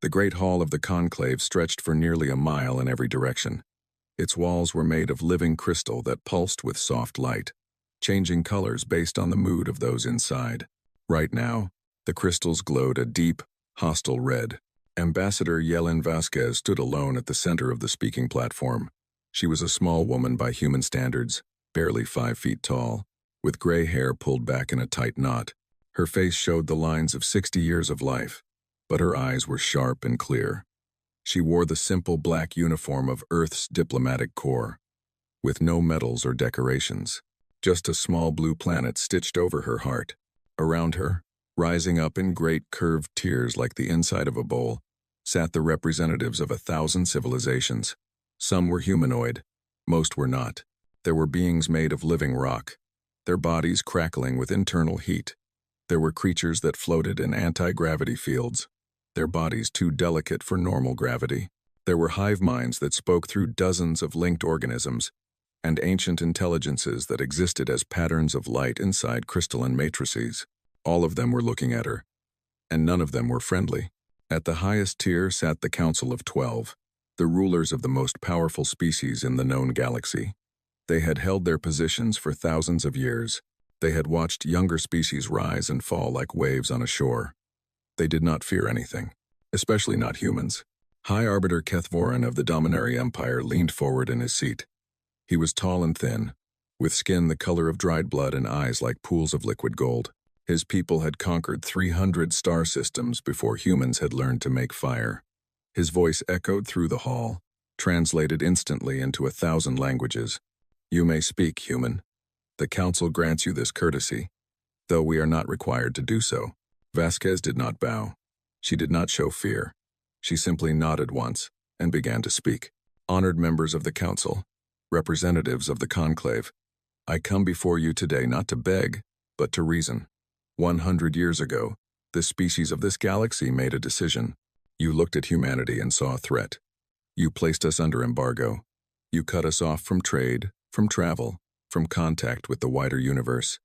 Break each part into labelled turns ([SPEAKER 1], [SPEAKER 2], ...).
[SPEAKER 1] The great hall of the conclave stretched for nearly a mile in every direction. Its walls were made of living crystal that pulsed with soft light, changing colors based on the mood of those inside. Right now, the crystals glowed a deep, hostile red. Ambassador Yelena Vasquez stood alone at the center of the speaking platform. She was a small woman by human standards, barely 5 feet tall, with gray hair pulled back in a tight knot. Her face showed the lines of 60 years of life, but her eyes were sharp and clear. She wore the simple black uniform of Earth's diplomatic corps, with no medals or decorations, just a small blue planet stitched over her heart. Around her, rising up in great curved tiers like the inside of a bowl, sat the representatives of 1,000 civilizations. Some were humanoid, most were not. There were beings made of living rock, their bodies crackling with internal heat. There were creatures that floated in anti-gravity fields, their bodies too delicate for normal gravity. There were hive minds that spoke through dozens of linked organisms, and ancient intelligences that existed as patterns of light inside crystalline matrices. All of them were looking at her, and none of them were friendly. At the highest tier sat the Council of 12, the rulers of the most powerful species in the known galaxy. They had held their positions for thousands of years. They had watched younger species rise and fall like waves on a shore. They did not fear anything, especially not humans. High Arbiter Kethvoran of the Dominary Empire leaned forward in his seat. He was tall and thin, with skin the color of dried blood and eyes like pools of liquid gold. His people had conquered 300 star systems before humans had learned to make fire. His voice echoed through the hall, translated instantly into 1,000 languages. You may speak, human. The Council grants you this courtesy, though we are not required to do so. Vasquez did not bow. She did not show fear. She simply nodded once and began to speak. Honored members of the Council, representatives of the conclave, I come before you today not to beg, but to reason. 100 years ago, the species of this galaxy made a decision. You looked at humanity and saw a threat. You placed us under embargo. You cut us off from trade, from travel, from contact with the wider universe.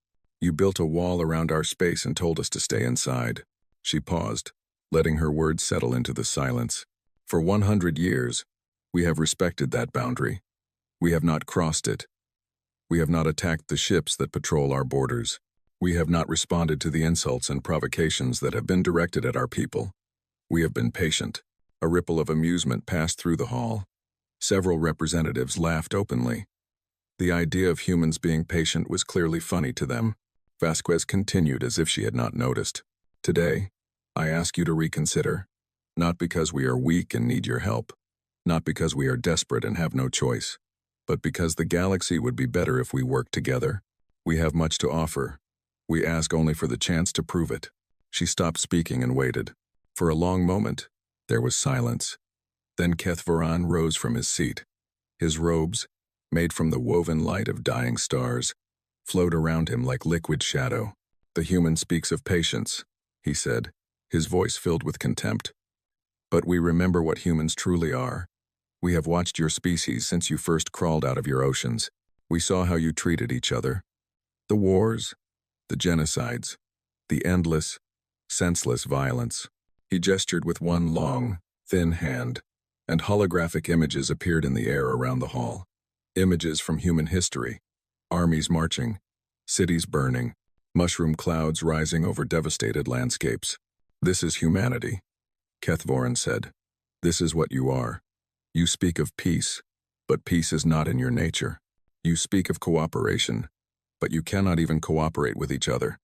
[SPEAKER 1] You built a wall around our space and told us to stay inside. She paused, letting her words settle into the silence. For 100 years, we have respected that boundary. We have not crossed it. We have not attacked the ships that patrol our borders. We have not responded to the insults and provocations that have been directed at our people. We have been patient. A ripple of amusement passed through the hall. Several representatives laughed openly. The idea of humans being patient was clearly funny to them. Vasquez continued as if she had not noticed. Today, I ask you to reconsider, not because we are weak and need your help, not because we are desperate and have no choice, but because the galaxy would be better if we worked together. We have much to offer. We ask only for the chance to prove it. She stopped speaking and waited. For a long moment, there was silence. Then Kethvoran rose from his seat. His robes, made from the woven light of dying stars, flowed around him like liquid shadow. The human speaks of patience, he said, his voice filled with contempt. But we remember what humans truly are. We have watched your species since you first crawled out of your oceans. We saw how you treated each other. The wars, the genocides, the endless, senseless violence. He gestured with one long, thin hand, and holographic images appeared in the air around the hall. Images from human history, armies marching, cities burning, mushroom clouds rising over devastated landscapes. This is humanity, Kethvoran said. This is what you are. You speak of peace, but peace is not in your nature. You speak of cooperation, but you cannot even cooperate with each other.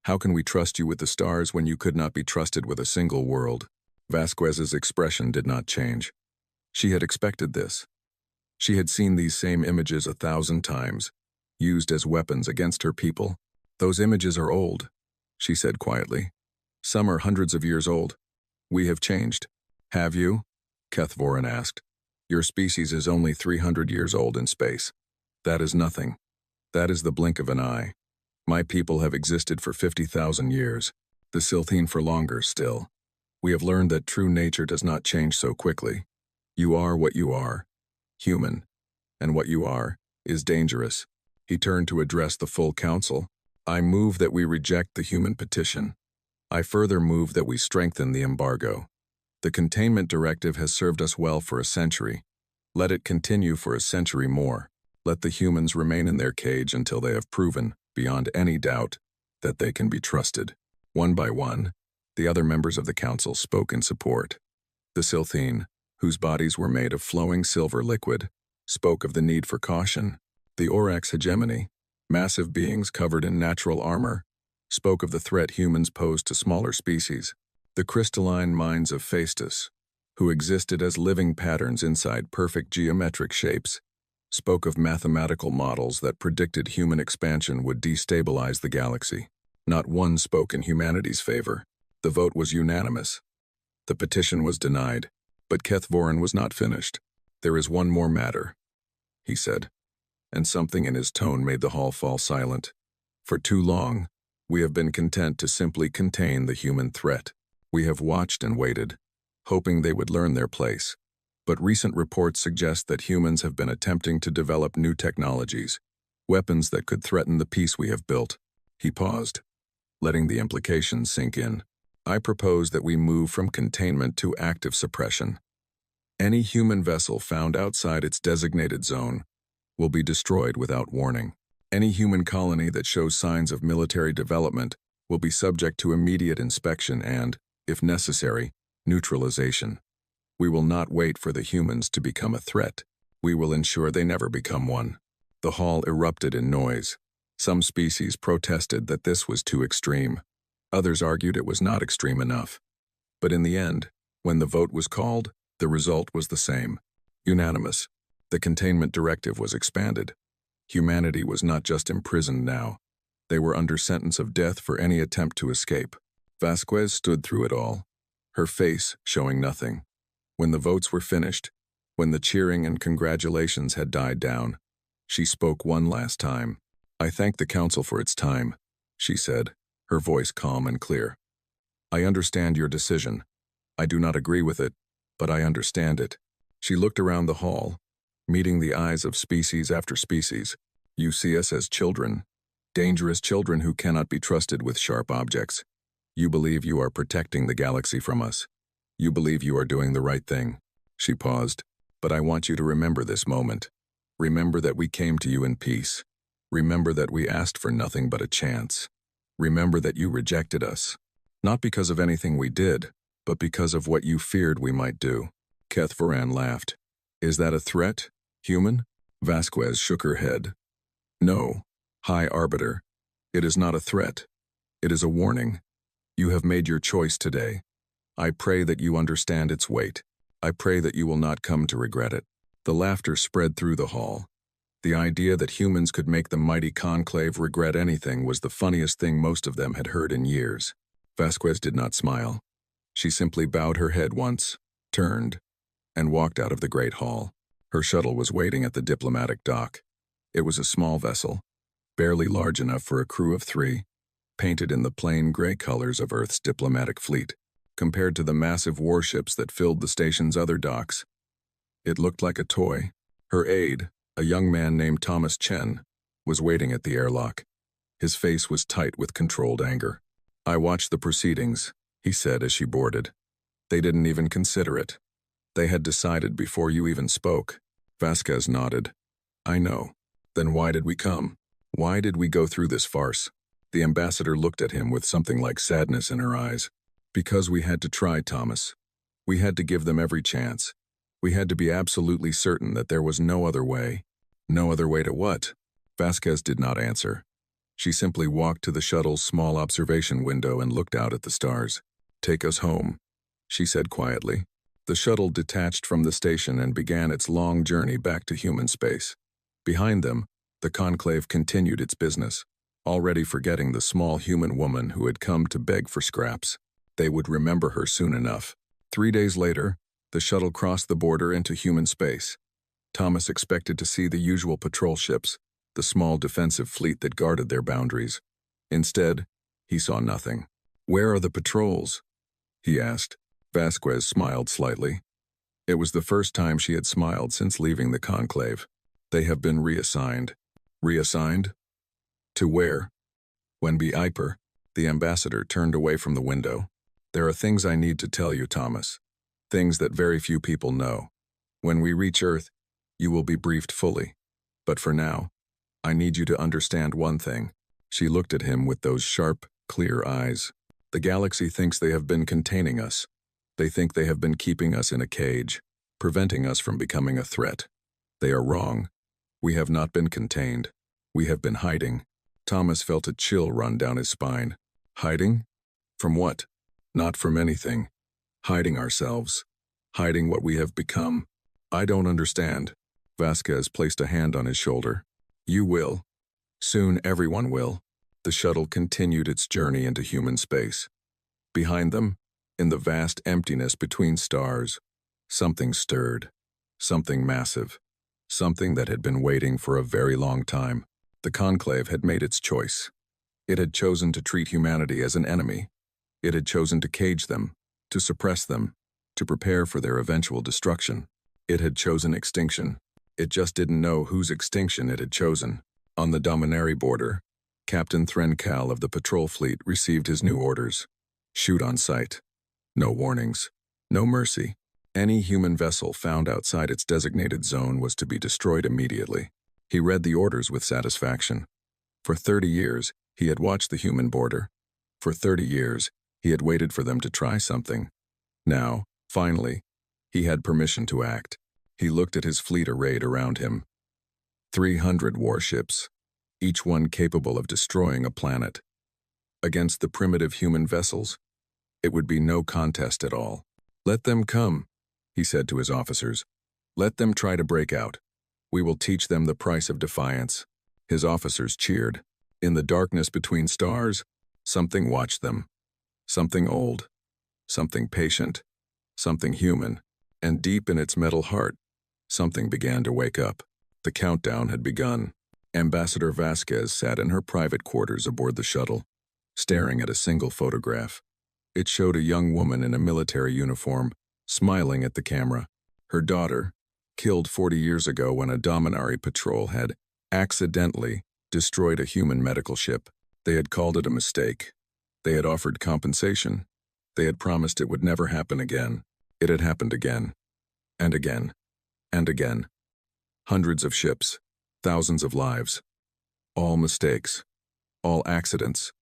[SPEAKER 1] How can we trust you with the stars when you could not be trusted with a single world? Vasquez's expression did not change. She had expected this. She had seen these same images 1,000 times, used as weapons against her people. Those images are old, she said quietly. Some are hundreds of years old. We have changed. Have you? Kethvoran asked. Your species is only 300 years old in space. That is nothing. That is the blink of an eye. My people have existed for 50,000 years, the Silthine for longer still. We have learned that true nature does not change so quickly. You are what you are, human, and what you are is dangerous. He turned to address the full council. I move that we reject the human petition. I further move that we strengthen the embargo. The containment directive has served us well for a century. Let it continue for a century more. Let the humans remain in their cage until they have proven, beyond any doubt, that they can be trusted. One by one, the other members of the council spoke in support. The Silthene, whose bodies were made of flowing silver liquid, spoke of the need for caution. The Orax hegemony, massive beings covered in natural armor, spoke of the threat humans posed to smaller species. The crystalline minds of Phaestus, who existed as living patterns inside perfect geometric shapes, spoke of mathematical models that predicted human expansion would destabilize the galaxy. Not one spoke in humanity's favor. The vote was unanimous. The petition was denied, but Kethvorin was not finished. "There is one more matter," he said, and something in his tone made the hall fall silent. "For too long, we have been content to simply contain the human threat. We have watched and waited, hoping they would learn their place. But recent reports suggest that humans have been attempting to develop new technologies, weapons that could threaten the peace we have built." He paused, letting the implications sink in. "I propose that we move from containment to active suppression. Any human vessel found outside its designated zone will be destroyed without warning. Any human colony that shows signs of military development will be subject to immediate inspection and, if necessary, neutralization. We will not wait for the humans to become a threat. We will ensure they never become one." The hall erupted in noise. Some species protested that this was too extreme. Others argued it was not extreme enough. But in the end, when the vote was called, the result was the same. Unanimous. The containment directive was expanded. Humanity was not just imprisoned now. They were under sentence of death for any attempt to escape. Vasquez stood through it all, her face showing nothing. When the votes were finished, when the cheering and congratulations had died down, she spoke one last time. "I thank the council for its time," she said, her voice calm and clear. "I understand your decision. I do not agree with it, but I understand it." She looked around the hall, meeting the eyes of species after species. "You see us as children, dangerous children who cannot be trusted with sharp objects. You believe you are protecting the galaxy from us. You believe you are doing the right thing." She paused. "But I want you to remember this moment. Remember that we came to you in peace. Remember that we asked for nothing but a chance. Remember that you rejected us. Not because of anything we did, but because of what you feared we might do." Kethvorin laughed. "Is that a threat, human?" Vasquez shook her head. "No, High Arbiter. It is not a threat. It is a warning. You have made your choice today. I pray that you understand its weight. I pray that you will not come to regret it." The laughter spread through the hall. The idea that humans could make the mighty conclave regret anything was the funniest thing most of them had heard in years. Vasquez did not smile. She simply bowed her head once, turned, and walked out of the great hall. Her shuttle was waiting at the diplomatic dock. It was a small vessel, barely large enough for a crew of 3, painted in the plain gray colors of Earth's diplomatic fleet. Compared to the massive warships that filled the station's other docks, it looked like a toy. Her aide, a young man named Thomas Chen, was waiting at the airlock. His face was tight with controlled anger. "I watched the proceedings," he said as she boarded. "They didn't even consider it. They had decided before you even spoke." Vasquez nodded. "I know. Then why did we come? Why did we go through this farce?" The ambassador looked at him with something like sadness in her eyes. "Because we had to try, Thomas. We had to give them every chance. We had to be absolutely certain that there was no other way." "No other way to what?" Vasquez did not answer. She simply walked to the shuttle's small observation window and looked out at the stars. "Take us home," she said quietly. The shuttle detached from the station and began its long journey back to human space. Behind them, the conclave continued its business, already forgetting the small human woman who had come to beg for scraps. They would remember her soon enough. 3 days later, the shuttle crossed the border into human space. Thomas expected to see the usual patrol ships, the small defensive fleet that guarded their boundaries. Instead, he saw nothing. "Where are the patrols?" he asked. Vasquez smiled slightly. It was the first time she had smiled since leaving the conclave. "They have been reassigned." "Reassigned? To where?" Wenby Iper, the ambassador, turned away from the window. "There are things I need to tell you, Thomas. Things that very few people know. When we reach Earth, you will be briefed fully. But for now, I need you to understand one thing. She looked at him with those sharp, clear eyes. The galaxy thinks they have been containing us. They think they have been keeping us in a cage, preventing us from becoming a threat. They are wrong. We have not been contained. We have been hiding. Thomas felt a chill run down his spine. Hiding? From what? Not from anything. Hiding ourselves. Hiding what we have become. I don't understand. Vasquez placed a hand on his shoulder. You will. Soon everyone will. The shuttle continued its journey into human space. Behind them, in the vast emptiness between stars, something stirred. Something massive. Something that had been waiting for a very long time. The conclave had made its choice. It had chosen to treat humanity as an enemy. It had chosen to cage them, to suppress them, to prepare for their eventual destruction. It had chosen extinction. It just didn't know whose extinction it had chosen. On the Dominari border, Captain Threncal of the patrol fleet received his new orders. Shoot on sight. No warnings. No mercy. Any human vessel found outside its designated zone was to be destroyed immediately. He read the orders with satisfaction. For 30 years, he had watched the human border. For 30 years, he had waited for them to try something. Now, finally, he had permission to act. He looked at his fleet arrayed around him. 300 warships, each one capable of destroying a planet. Against the primitive human vessels, it would be no contest at all. Let them come, he said to his officers. Let them try to break out. We will teach them the price of defiance. His officers cheered. In the darkness between stars, something watched them. Something old. Something patient. Something human. And deep in its metal heart, something began to wake up. The countdown had begun. Ambassador Vasquez sat in her private quarters aboard the shuttle, staring at a single photograph. It showed a young woman in a military uniform, smiling at the camera. Her daughter, killed 40 years ago when a Dominari patrol had accidentally destroyed a human medical ship. They had called it a mistake. They had offered compensation. They had promised it would never happen again. It had happened again. And again. And again. Hundreds of ships. Thousands of lives. All mistakes. All accidents.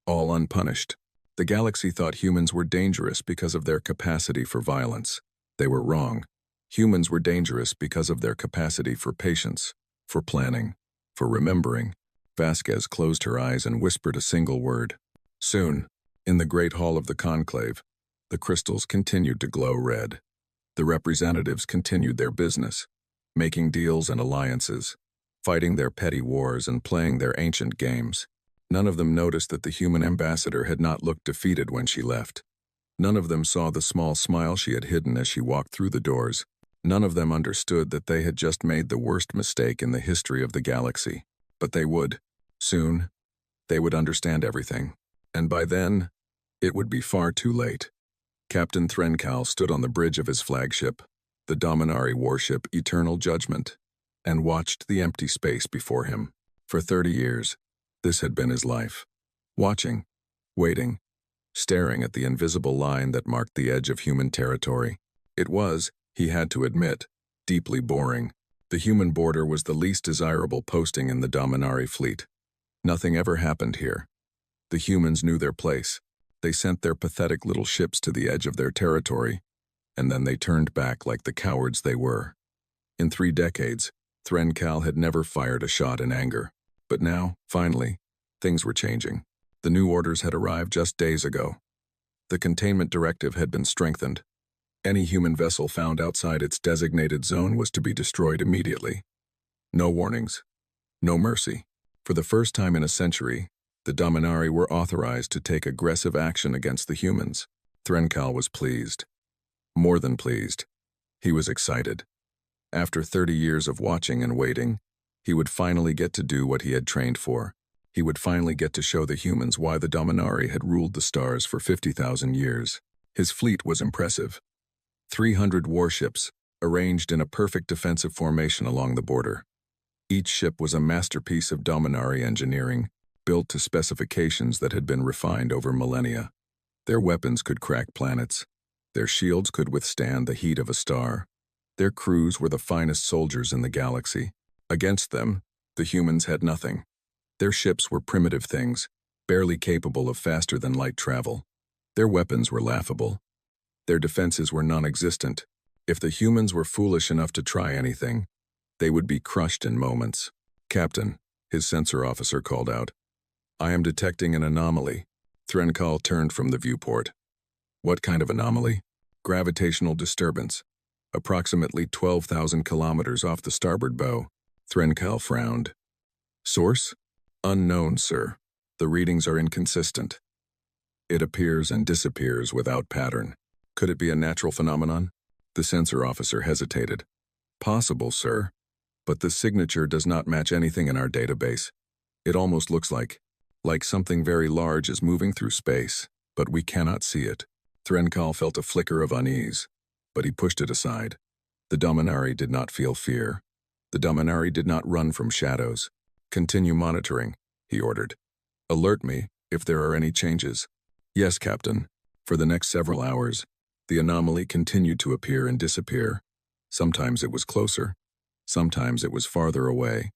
[SPEAKER 1] All unpunished. The galaxy thought humans were dangerous because of their capacity for violence. They were wrong. Humans were dangerous because of their capacity for patience, for planning, for remembering. Vasquez closed her eyes and whispered a single word. Soon, in the great hall of the conclave, the crystals continued to glow red. The representatives continued their business, making deals and alliances, fighting their petty wars and playing their ancient games. None of them noticed that the human ambassador had not looked defeated when she left. None of them saw the small smile she had hidden as she walked through the doors. None of them understood that they had just made the worst mistake in the history of the galaxy. But they would. Soon, they would understand everything. And by then, it would be far too late. Captain Threncal stood on the bridge of his flagship, the Dominari warship Eternal Judgment, and watched the empty space before him. For 30 years, this had been his life. Watching, waiting, staring at the invisible line that marked the edge of human territory. It was, he had to admit, deeply boring. The human border was the least desirable posting in the Dominari fleet. Nothing ever happened here. The humans knew their place. They sent their pathetic little ships to the edge of their territory, and then they turned back like the cowards they were. In 3 decades, Threncal had never fired a shot in anger. But now, finally, things were changing. The new orders had arrived just days ago. The containment directive had been strengthened. Any human vessel found outside its designated zone was to be destroyed immediately. No warnings. No mercy. For the first time in a century, the Dominari were authorized to take aggressive action against the humans. Threncal was pleased. More than pleased. He was excited. After 30 years of watching and waiting, he would finally get to do what he had trained for. He would finally get to show the humans why the Dominari had ruled the stars for 50,000 years. His fleet was impressive. 300 warships, arranged in a perfect defensive formation along the border. Each ship was a masterpiece of Dominari engineering, built to specifications that had been refined over millennia. Their weapons could crack planets. Their shields could withstand the heat of a star. Their crews were the finest soldiers in the galaxy. Against them, the humans had nothing. Their ships were primitive things, barely capable of faster-than-light travel. Their weapons were laughable. Their defenses were non-existent. If the humans were foolish enough to try anything, they would be crushed in moments. "Captain," his sensor officer called out. "I am detecting an anomaly." Threnkal turned from the viewport. "What kind of anomaly?" "Gravitational disturbance. Approximately 12,000 kilometers off the starboard bow." Threnkal frowned. "Source?" "Unknown, sir. The readings are inconsistent. It appears and disappears without pattern." "Could it be a natural phenomenon?" The sensor officer hesitated. "Possible, sir. But the signature does not match anything in our database. It almost looks like something very large is moving through space, but we cannot see it." Threnkal felt a flicker of unease, but he pushed it aside. The Dominari did not feel fear. The Dominari did not run from shadows. "Continue monitoring," he ordered. "Alert me if there are any changes." "Yes, Captain." For the next several hours, the anomaly continued to appear and disappear. Sometimes it was closer. Sometimes it was farther away,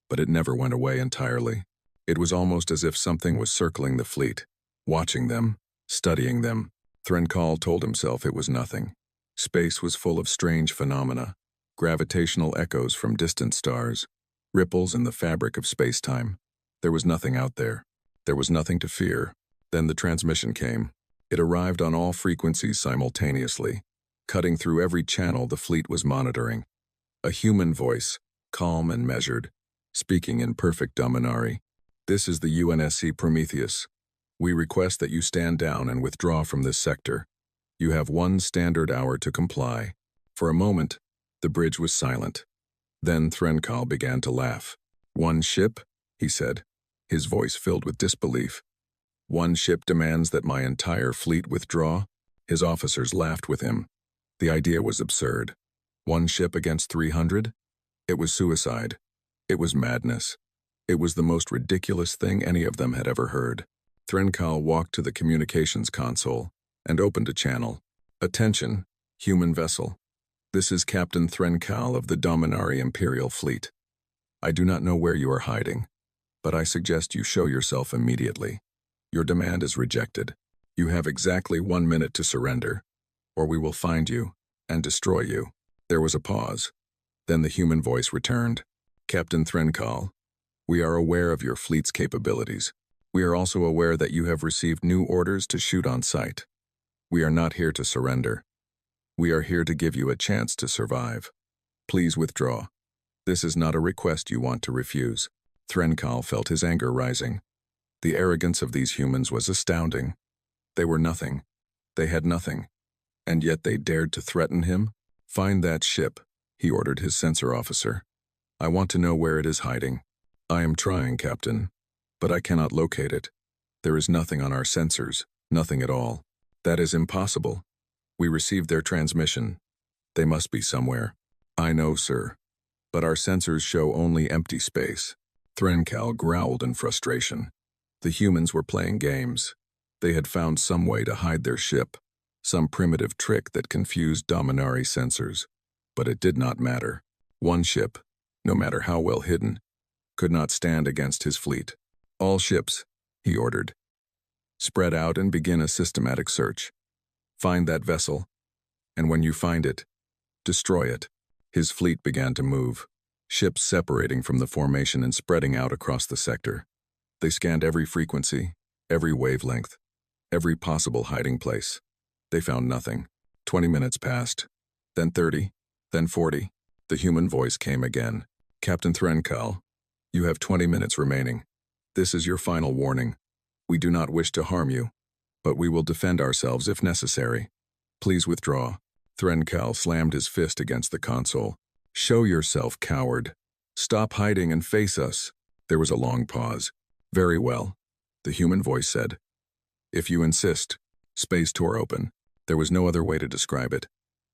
[SPEAKER 1] but it never went away entirely. It was almost as if something was circling the fleet, watching them, studying them. Threnkal told himself it was nothing. Space was full of strange phenomena, gravitational echoes from distant stars, ripples in the fabric of space-time. There was nothing out there. There was nothing to fear. Then the transmission came. It arrived on all frequencies simultaneously, cutting through every channel the fleet was monitoring. A human voice, calm and measured, speaking in perfect Dominari. "This is the UNSC Prometheus. We request that you stand down and withdraw from this sector. You have 1 standard hour to comply." For a moment, the bridge was silent. Then Threnkal began to laugh. "1 ship?" he said, his voice filled with disbelief. "1 ship demands that my entire fleet withdraw?" His officers laughed with him. The idea was absurd. 1 ship against 300? It was suicide. It was madness. It was the most ridiculous thing any of them had ever heard. Threnkal walked to the communications console and opened a channel. "Attention, human vessel. This is Captain Threnkal of the Dominari Imperial Fleet. I do not know where you are hiding, but I suggest you show yourself immediately. Your demand is rejected. You have exactly 1 minute to surrender, or we will find you and destroy you." There was a pause. Then the human voice returned. "Captain Threnkal, we are aware of your fleet's capabilities. We are also aware that you have received new orders to shoot on sight. We are not here to surrender. We are here to give you a chance to survive. Please withdraw. This is not a request you want to refuse." Threnkal felt his anger rising. The arrogance of these humans was astounding. They were nothing. They had nothing. And yet they dared to threaten him? "Find that ship," he ordered his sensor officer. "I want to know where it is hiding." "I am trying, Captain, but I cannot locate it. There is nothing on our sensors, nothing at all." "That is impossible. We received their transmission. They must be somewhere." "I know, sir, but our sensors show only empty space." Threnkal growled in frustration. The humans were playing games. They had found some way to hide their ship, some primitive trick that confused Dominari sensors. But it did not matter. 1 ship, no matter how well hidden, could not stand against his fleet. "All ships," he ordered. "Spread out and begin a systematic search. Find that vessel, and when you find it, destroy it." His fleet began to move, ships separating from the formation and spreading out across the sector. They scanned every frequency, every wavelength, every possible hiding place. They found nothing. 20 minutes passed, then 30, then 40. The human voice came again. "Captain Threnkal, you have 20 minutes remaining. This is your final warning. We do not wish to harm you, but we will defend ourselves if necessary. Please withdraw." Threnkal slammed his fist against the console. "Show yourself, coward. Stop hiding and face us." There was a long pause. "Very well," the human voice said. "If you insist." Space tore open. There was no other way to describe it.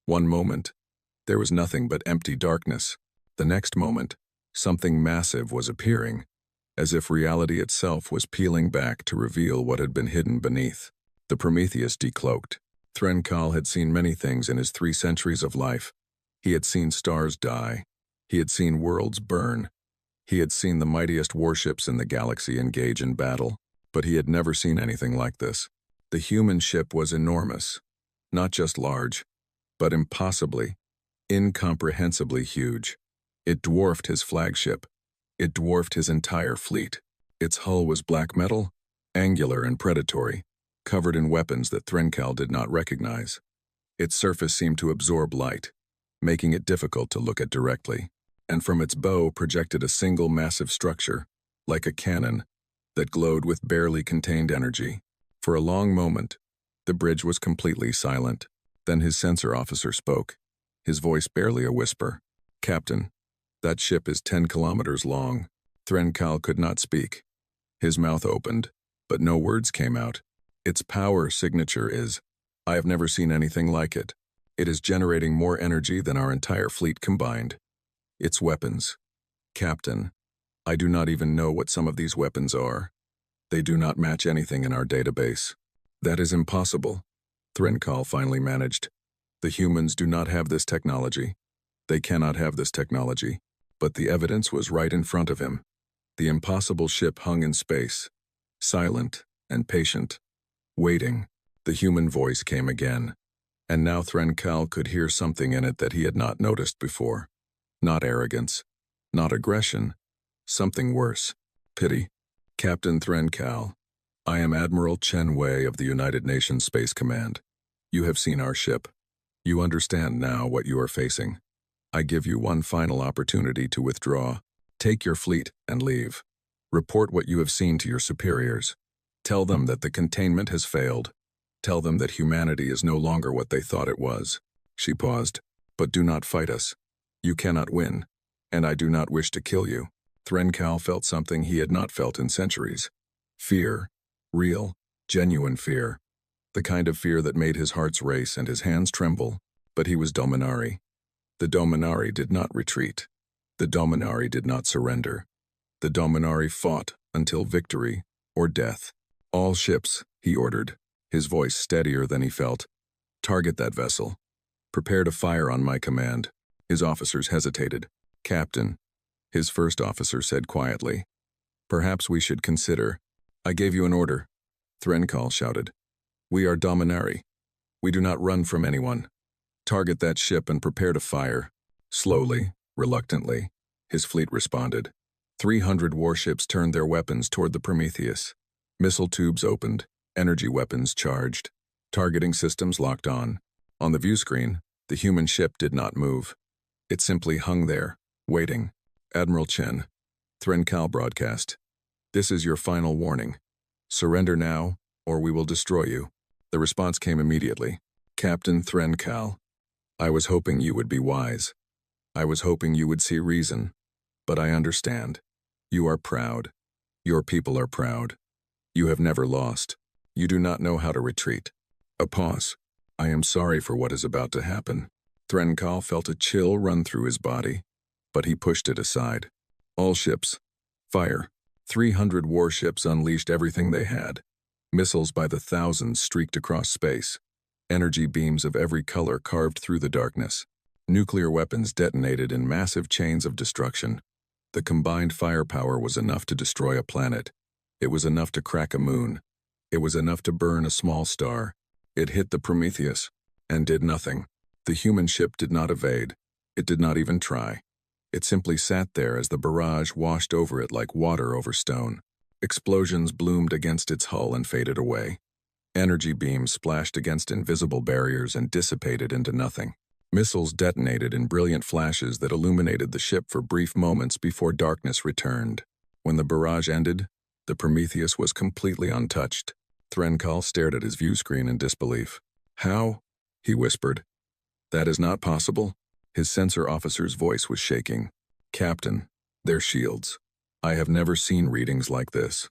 [SPEAKER 1] One moment, there was nothing but empty darkness. The next moment, something massive was appearing, as if reality itself was peeling back to reveal what had been hidden beneath. The Prometheus decloaked. Threnkal had seen many things in his 3 centuries of life. He had seen stars die. He had seen worlds burn. He had seen the mightiest warships in the galaxy engage in battle, but he had never seen anything like this. The human ship was enormous, not just large, but impossibly, incomprehensibly huge. It dwarfed his flagship. It dwarfed his entire fleet. Its hull was black metal, angular and predatory, covered in weapons that Threnkal did not recognize. Its surface seemed to absorb light, making it difficult to look at directly, and from its bow projected a single massive structure, like a cannon, that glowed with barely contained energy. For a long moment, the bridge was completely silent. Then his sensor officer spoke, his voice barely a whisper. "Captain, that ship is 10 kilometers long." Threnkal could not speak. His mouth opened, but no words came out. "Its power signature is, I have never seen anything like it. It is generating more energy than our entire fleet combined. Its weapons. Captain, I do not even know what some of these weapons are. They do not match anything in our database." "That is impossible," Threnkal finally managed. "The humans do not have this technology. They cannot have this technology." But the evidence was right in front of him. The impossible ship hung in space, silent and patient, waiting. The human voice came again, and now Threnkal could hear something in it that he had not noticed before. Not arrogance, not aggression, something worse. Pity. "Captain Threnkal, I am Admiral Chen Wei of the United Nations Space Command. You have seen our ship. You understand now what you are facing. I give you one final opportunity to withdraw. Take your fleet and leave. Report what you have seen to your superiors. Tell them that the containment has failed. Tell them that humanity is no longer what they thought it was." She paused. "But do not fight us. You cannot win, and I do not wish to kill you." Threnkal felt something he had not felt in centuries. Fear. Real, genuine fear. The kind of fear that made his heart race and his hands tremble. But he was Dominari. The Dominari did not retreat. The Dominari did not surrender. The Dominari fought until victory or death. "All ships," he ordered, his voice steadier than he felt. "Target that vessel. Prepare to fire on my command." His officers hesitated. "Captain," his first officer said quietly, "perhaps we should consider—" "I gave you an order," Threnkal shouted. "We are Dominari. We do not run from anyone. Target that ship and prepare to fire." Slowly, reluctantly, his fleet responded. 300 warships turned their weapons toward the Prometheus. Missile tubes opened, energy weapons charged, targeting systems locked on. On the view screen, the human ship did not move. It simply hung there, waiting. "Admiral Chen," Threnkal broadcast, "this is your final warning. Surrender now, or we will destroy you." The response came immediately. "Captain Threnkal, I was hoping you would be wise. I was hoping you would see reason. But I understand. You are proud. Your people are proud. You have never lost. You do not know how to retreat." A pause. "I am sorry for what is about to happen." Threnkal felt a chill run through his body, but he pushed it aside. "All ships, fire." 300 warships unleashed everything they had. Missiles by the thousands streaked across space. Energy beams of every color carved through the darkness. Nuclear weapons detonated in massive chains of destruction. The combined firepower was enough to destroy a planet. It was enough to crack a moon. It was enough to burn a small star. It hit the Prometheus and did nothing. The human ship did not evade. It did not even try. It simply sat there as the barrage washed over it like water over stone. Explosions bloomed against its hull and faded away. Energy beams splashed against invisible barriers and dissipated into nothing. Missiles detonated in brilliant flashes that illuminated the ship for brief moments before darkness returned. When the barrage ended, the Prometheus was completely untouched. Threnkal stared at his view screen in disbelief. "How?" he whispered. "That is not possible." His sensor officer's voice was shaking. "Captain, their shields. I have never seen readings like this.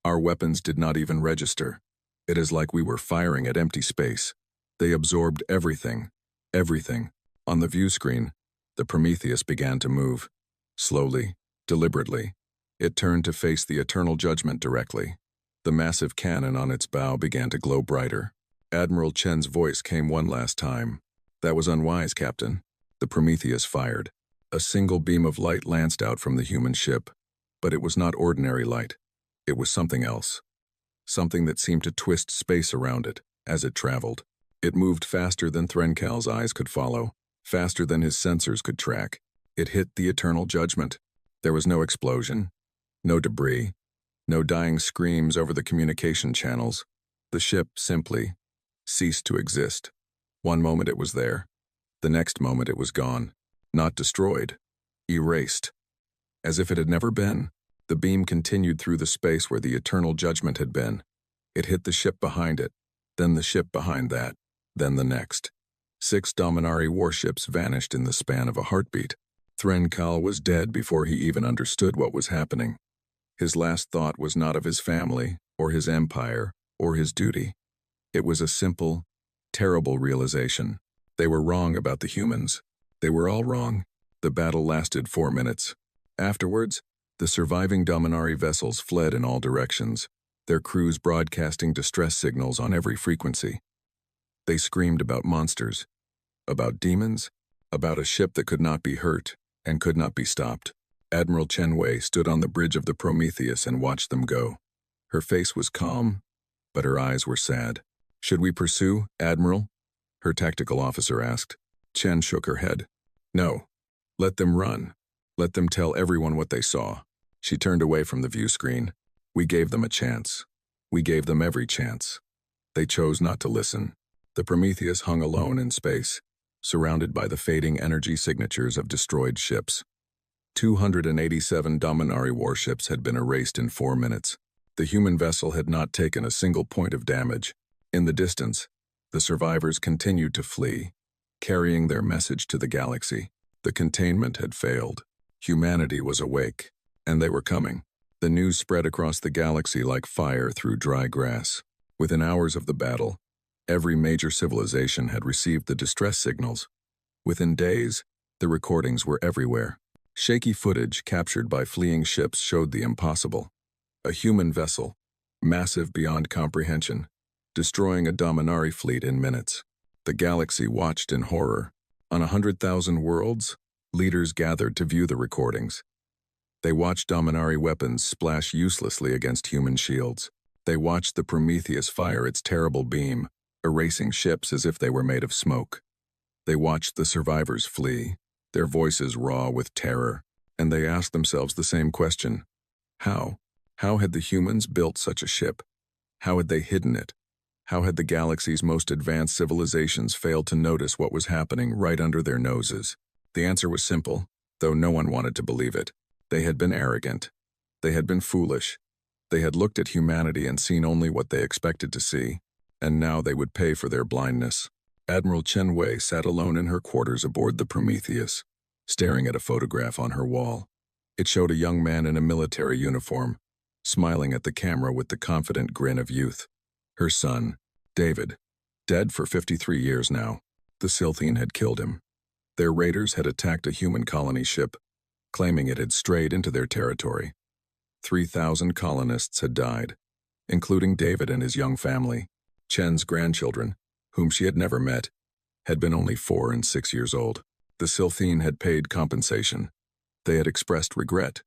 [SPEAKER 1] Our weapons did not even register. It is like we were firing at empty space. They absorbed everything. Everything." On the view screen, the Prometheus began to move. Slowly, deliberately, it turned to face the eternal judgment directly. The massive cannon on its bow began to glow brighter. Admiral Chen's voice came one last time. "That was unwise, Captain." The Prometheus fired. A single beam of light lanced out from the human ship, but it was not ordinary light. It was something else. Something that seemed to twist space around it as it traveled. It moved faster than Threnkal's eyes could follow, faster than his sensors could track. It hit the eternal judgment. There was no explosion, no debris, no dying screams over the communication channels. The ship simply ceased to exist. One moment it was there. The next moment it was gone. Not destroyed. Erased. As if it had never been, the beam continued through the space where the eternal judgment had been. It hit the ship behind it, then the ship behind that, then the next. 6 Dominari warships vanished in the span of a heartbeat. Threnkal was dead before he even understood what was happening. His last thought was not of his family, or his empire, or his duty. It was a simple, terrible realization. They were wrong about the humans. They were all wrong. The battle lasted 4 minutes. Afterwards, the surviving Dominari vessels fled in all directions, their crews broadcasting distress signals on every frequency. They screamed about monsters, about demons, about a ship that could not be hurt and could not be stopped. Admiral Chenwei stood on the bridge of the Prometheus and watched them go. Her face was calm, but her eyes were sad. "Should we pursue, Admiral?" her tactical officer asked. Chen shook her head. "No. Let them run. Let them tell everyone what they saw." She turned away from the view screen. "We gave them a chance. We gave them every chance. They chose not to listen." The Prometheus hung alone in space, surrounded by the fading energy signatures of destroyed ships. 287 Dominari warships had been erased in 4 minutes. The human vessel had not taken a single point of damage. In the distance, the survivors continued to flee, carrying their message to the galaxy. The containment had failed. Humanity was awake, and they were coming. The news spread across the galaxy like fire through dry grass. Within hours of the battle, every major civilization had received the distress signals. Within days, the recordings were everywhere. Shaky footage captured by fleeing ships showed the impossible. A human vessel, massive beyond comprehension, destroying a Dominari fleet in minutes. The galaxy watched in horror. On 100,000 worlds, leaders gathered to view the recordings. They watched Dominari weapons splash uselessly against human shields. They watched the Prometheus fire its terrible beam, erasing ships as if they were made of smoke. They watched the survivors flee, their voices raw with terror, and they asked themselves the same question. How? How had the humans built such a ship? How had they hidden it? How had the galaxy's most advanced civilizations failed to notice what was happening right under their noses? The answer was simple, though no one wanted to believe it. They had been arrogant. They had been foolish. They had looked at humanity and seen only what they expected to see, and now they would pay for their blindness. Admiral Chenwei sat alone in her quarters aboard the Prometheus, staring at a photograph on her wall. It showed a young man in a military uniform, smiling at the camera with the confident grin of youth. Her son, David, dead for 53 years now. The Silthene had killed him. Their raiders had attacked a human colony ship, claiming it had strayed into their territory. 3,000 colonists had died, including David and his young family. Chen's grandchildren, whom she had never met, had been only 4 and 6 years old. The Silthene had paid compensation. They had expressed regret.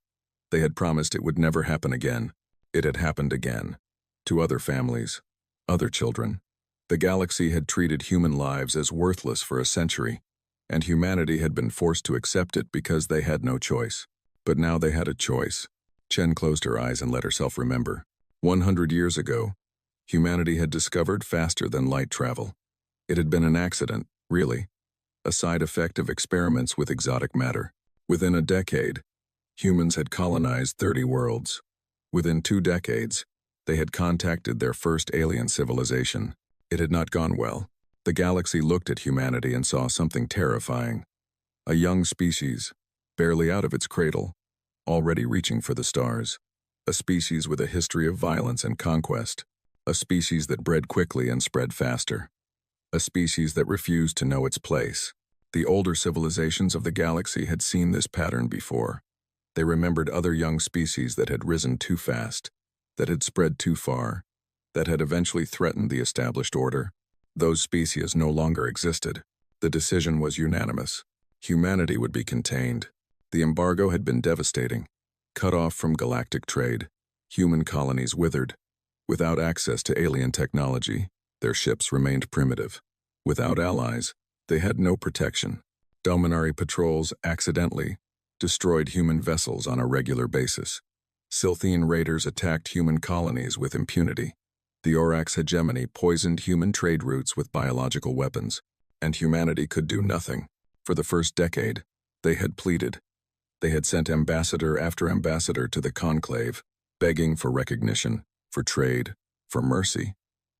[SPEAKER 1] They had promised it would never happen again. It had happened again. To other families, other children. The galaxy had treated human lives as worthless for a century, and humanity had been forced to accept it because they had no choice. But now they had a choice. Chen closed her eyes and let herself remember. 100 years ago, humanity had discovered faster than light travel. It had been an accident, really, a side effect of experiments with exotic matter. Within a decade, humans had colonized 30 worlds. Within 2 decades, they had contacted their first alien civilization. It had not gone well. The galaxy looked at humanity and saw something terrifying. A young species, barely out of its cradle, already reaching for the stars. A species with a history of violence and conquest. A species that bred quickly and spread faster. A species that refused to know its place. The older civilizations of the galaxy had seen this pattern before. They remembered other young species that had risen too fast, that had spread too far, that had eventually threatened the established order. Those species no longer existed. The decision was unanimous. Humanity would be contained. The embargo had been devastating. Cut off from galactic trade, human colonies withered. Without access to alien technology, their ships remained primitive. Without allies, they had no protection. Dominari patrols accidentally destroyed human vessels on a regular basis. Silthian raiders attacked human colonies with impunity. The Orax hegemony poisoned human trade routes with biological weapons, and humanity could do nothing. For the first decade, they had pleaded. They had sent ambassador after ambassador to the conclave, begging for recognition, for trade, for mercy.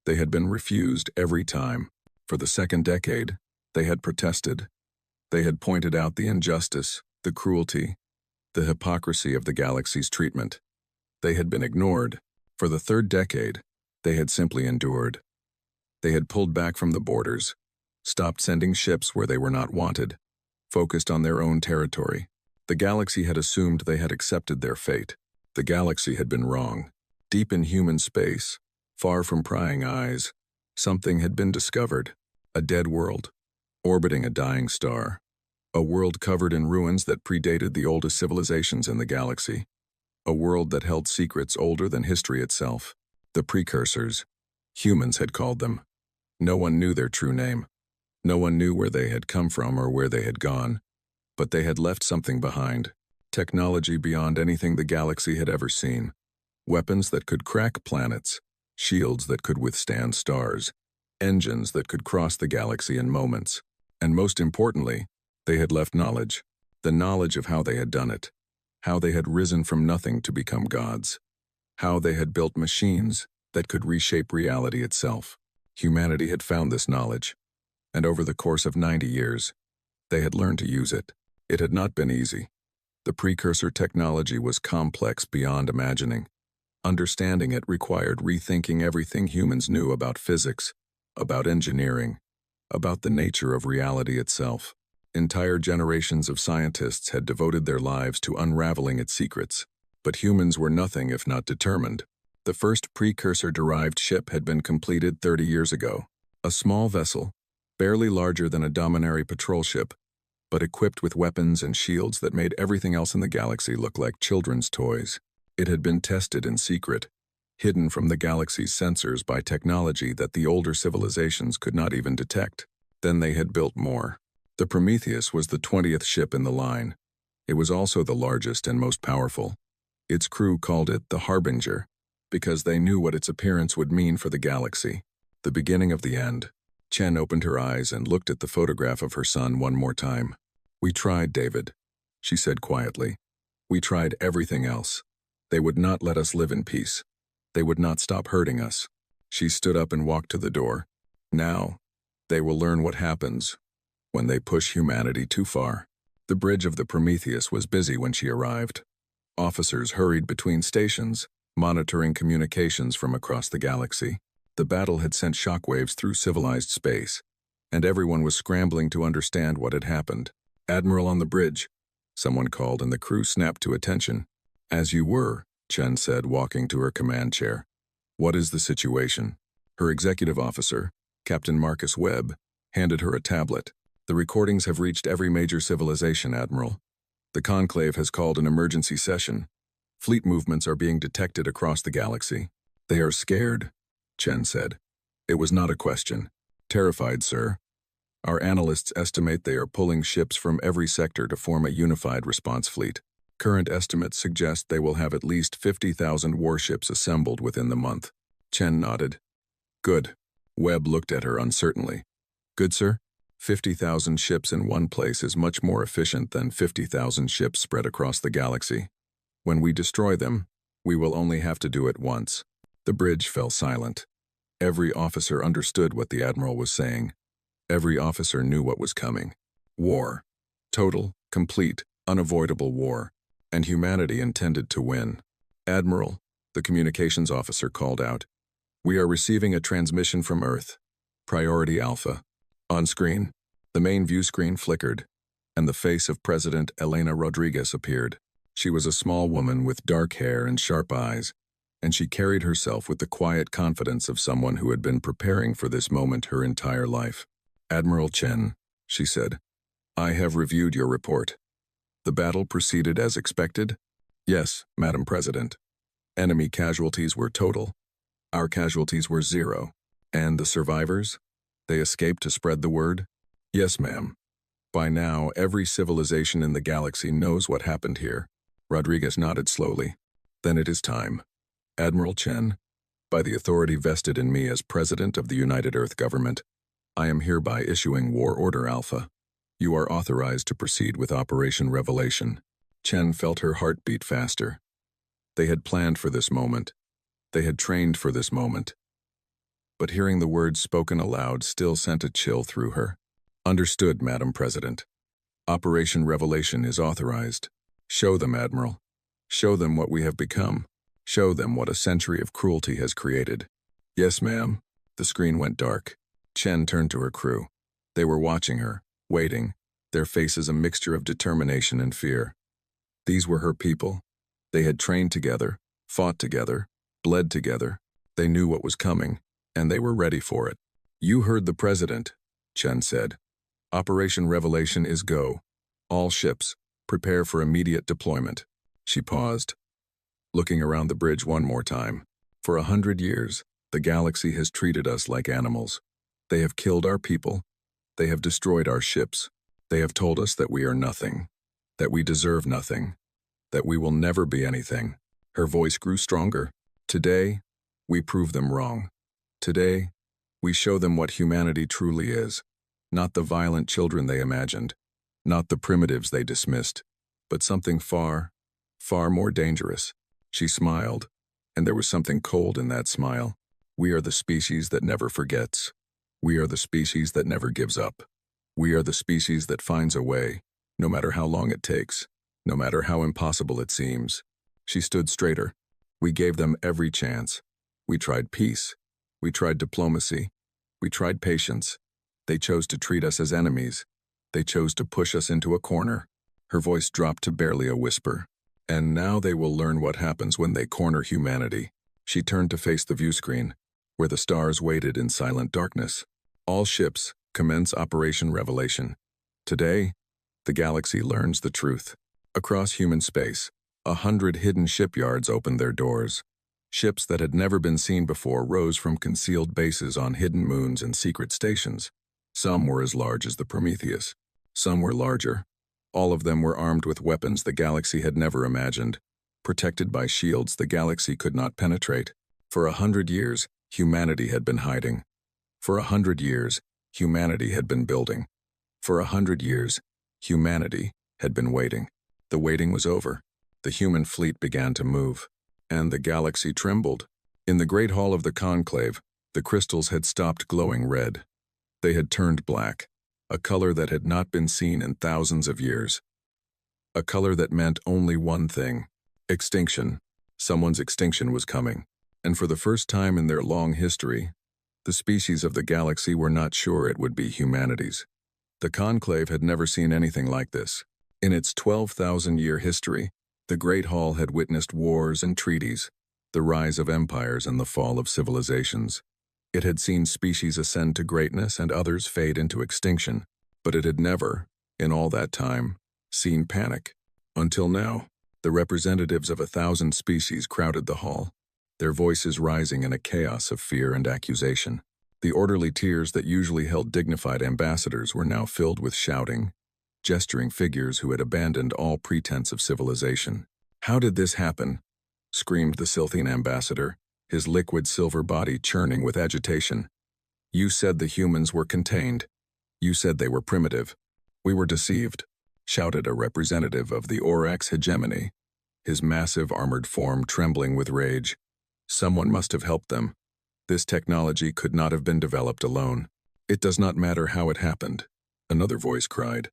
[SPEAKER 1] They had been refused every time. For the second decade, they had protested. They had pointed out the injustice, the cruelty, the hypocrisy of the galaxy's treatment. They had been ignored. For the third decade, they had simply endured. They had pulled back from the borders, stopped sending ships where they were not wanted, focused on their own territory. The galaxy had assumed they had accepted their fate. The galaxy had been wrong. Deep in human space, far from prying eyes, something had been discovered. A dead world, orbiting a dying star. A world covered in ruins that predated the oldest civilizations in the galaxy. A world that held secrets older than history itself. The Precursors. Humans had called them. No one knew their true name. No one knew where they had come from or where they had gone. But they had left something behind. Technology beyond anything the galaxy had ever seen. Weapons that could crack planets. Shields that could withstand stars. Engines that could cross the galaxy in moments. And most importantly, they had left knowledge. The knowledge of how they had done it. How they had risen from nothing to become gods. How they had built machines that could reshape reality itself. Humanity had found this knowledge. And over the course of 90 years, they had learned to use it. It had not been easy. The precursor technology was complex beyond imagining. Understanding it required rethinking everything humans knew about physics, about engineering, about the nature of reality itself. Entire generations of scientists had devoted their lives to unraveling its secrets. But humans were nothing if not determined. The first precursor-derived ship had been completed 30 years ago. A small vessel, barely larger than a Dominari patrol ship, but equipped with weapons and shields that made everything else in the galaxy look like children's toys. It had been tested in secret, hidden from the galaxy's sensors by technology that the older civilizations could not even detect. Then they had built more. The Prometheus was the 20th ship in the line. It was also the largest and most powerful. Its crew called it the Harbinger, because they knew what its appearance would mean for the galaxy. The beginning of the end. Chen opened her eyes and looked at the photograph of her son one more time. "We tried, David," she said quietly. "We tried everything else. They would not let us live in peace. They would not stop hurting us." She stood up and walked to the door. "Now, they will learn what happens when they push humanity too far." The bridge of the Prometheus was busy when she arrived. Officers hurried between stations, monitoring communications from across the galaxy. The battle had sent shockwaves through civilized space, and everyone was scrambling to understand what had happened. "Admiral on the bridge," someone called, and the crew snapped to attention. "As you were," Chen said, walking to her command chair. "What is the situation?" Her executive officer, Captain Marcus Webb, handed her a tablet. "The recordings have reached every major civilization, Admiral. The conclave has called an emergency session. Fleet movements are being detected across the galaxy." "They are scared," Chen said. It was not a question. "Terrified, sir. Our analysts estimate they are pulling ships from every sector to form a unified response fleet. Current estimates suggest they will have at least 50,000 warships assembled within the month." Chen nodded. "Good." Webb looked at her uncertainly. "Good, sir? 50,000 ships in one place is much more efficient than 50,000 ships spread across the galaxy. When we destroy them, we will only have to do it once." The bridge fell silent. Every officer understood what the Admiral was saying. Every officer knew what was coming. War. Total, complete, unavoidable war. And humanity intended to win. "Admiral," the communications officer called out, "we are receiving a transmission from Earth. Priority Alpha." On screen, the main view screen flickered, and the face of President Elena Rodriguez appeared. She was a small woman with dark hair and sharp eyes, and she carried herself with the quiet confidence of someone who had been preparing for this moment her entire life. "Admiral Chen," she said, "I have reviewed your report. The battle proceeded as expected?" "Yes, Madam President. Enemy casualties were total. Our casualties were 0. And the survivors? They escaped to spread the word?" "Yes, ma'am. By now, every civilization in the galaxy knows what happened here." Rodriguez nodded slowly. "Then it is time. Admiral Chen, by the authority vested in me as President of the United Earth Government, I am hereby issuing War Order Alpha. You are authorized to proceed with Operation Revelation." Chen felt her heart beat faster. They had planned for this moment. They had trained for this moment. But hearing the words spoken aloud still sent a chill through her. "Understood, Madam President. Operation Revelation is authorized. Show them, Admiral. Show them what we have become. Show them what a century of cruelty has created." "Yes, ma'am." The screen went dark. Chen turned to her crew. They were watching her, waiting, their faces a mixture of determination and fear. These were her people. They had trained together, fought together, bled together. They knew what was coming, and they were ready for it. "You heard the President," Chen said. "Operation Revelation is go. All ships, prepare for immediate deployment." She paused, looking around the bridge one more time. "For 100 years, the galaxy has treated us like animals. They have killed our people. They have destroyed our ships. They have told us that we are nothing, that we deserve nothing, that we will never be anything." Her voice grew stronger. "Today, we prove them wrong. Today, we show them what humanity truly is. Not the violent children they imagined, not the primitives they dismissed, but something far, far more dangerous." She smiled, and there was something cold in that smile. "We are the species that never forgets. We are the species that never gives up. We are the species that finds a way, no matter how long it takes, no matter how impossible it seems." She stood straighter. "We gave them every chance. We tried peace. We tried diplomacy. We tried patience. They chose to treat us as enemies. They chose to push us into a corner." Her voice dropped to barely a whisper. "And now they will learn what happens when they corner humanity." She turned to face the viewscreen, where the stars waited in silent darkness. "All ships, commence Operation Revelation. Today, the galaxy learns the truth." Across human space, 100 hidden shipyards opened their doors. Ships that had never been seen before rose from concealed bases on hidden moons and secret stations. Some were as large as the Prometheus. Some were larger. All of them were armed with weapons the galaxy had never imagined, protected by shields the galaxy could not penetrate. For 100 years, humanity had been hiding. For 100 years, humanity had been building. For 100 years, humanity had been waiting. The waiting was over. The human fleet began to move, and the galaxy trembled. In the great hall of the conclave, the crystals had stopped glowing red. They had turned black, a color that had not been seen in thousands of years. A color that meant only one thing: extinction. Someone's extinction was coming, and for the first time in their long history, the species of the galaxy were not sure it would be humanity's. The conclave had never seen anything like this. In its 12,000-year history, the Great Hall had witnessed wars and treaties, the rise of empires and the fall of civilizations. It had seen species ascend to greatness and others fade into extinction, but it had never, in all that time, seen panic. Until now, the representatives of 1,000 species crowded the hall, their voices rising in a chaos of fear and accusation. The orderly tiers that usually held dignified ambassadors were now filled with shouting, gesturing figures who had abandoned all pretense of civilization. "How did this happen?" screamed the Silthian ambassador, his liquid silver body churning with agitation. "You said the humans were contained. You said they were primitive. We were deceived," shouted a representative of the Orax hegemony, his massive armored form trembling with rage. "Someone must have helped them. This technology could not have been developed alone. It does not matter how it happened," another voice cried.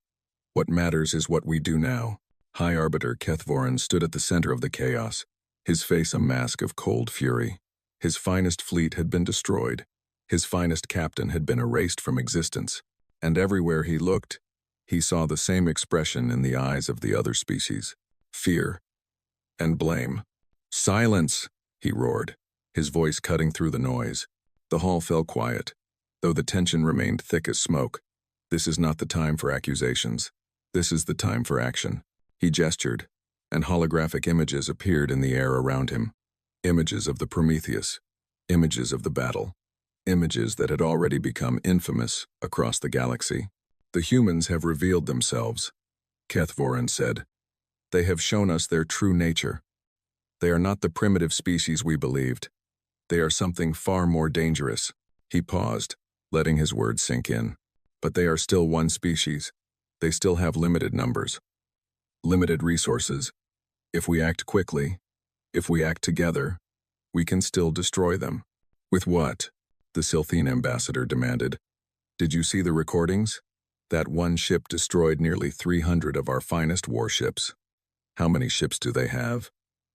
[SPEAKER 1] "What matters is what we do now." High Arbiter Kethvorin stood at the center of the chaos, his face a mask of cold fury. His finest fleet had been destroyed. His finest captain had been erased from existence. And everywhere he looked, he saw the same expression in the eyes of the other species: fear and blame. "Silence!" he roared, his voice cutting through the noise. The hall fell quiet, though the tension remained thick as smoke. This is not the time for accusations. This is the time for action. He gestured, and holographic images appeared in the air around him. Images of the Prometheus, images of the battle, images that had already become infamous across the galaxy. The humans have revealed themselves, Kethvorin said. They have shown us their true nature. They are not the primitive species we believed. They are something far more dangerous. He paused, letting his words sink in. But they are still one species. They still have limited numbers, limited resources. If we act quickly, if we act together, we can still destroy them. With what? The Silthene ambassador demanded. Did you see the recordings? That one ship destroyed nearly 300 of our finest warships. How many ships do they have?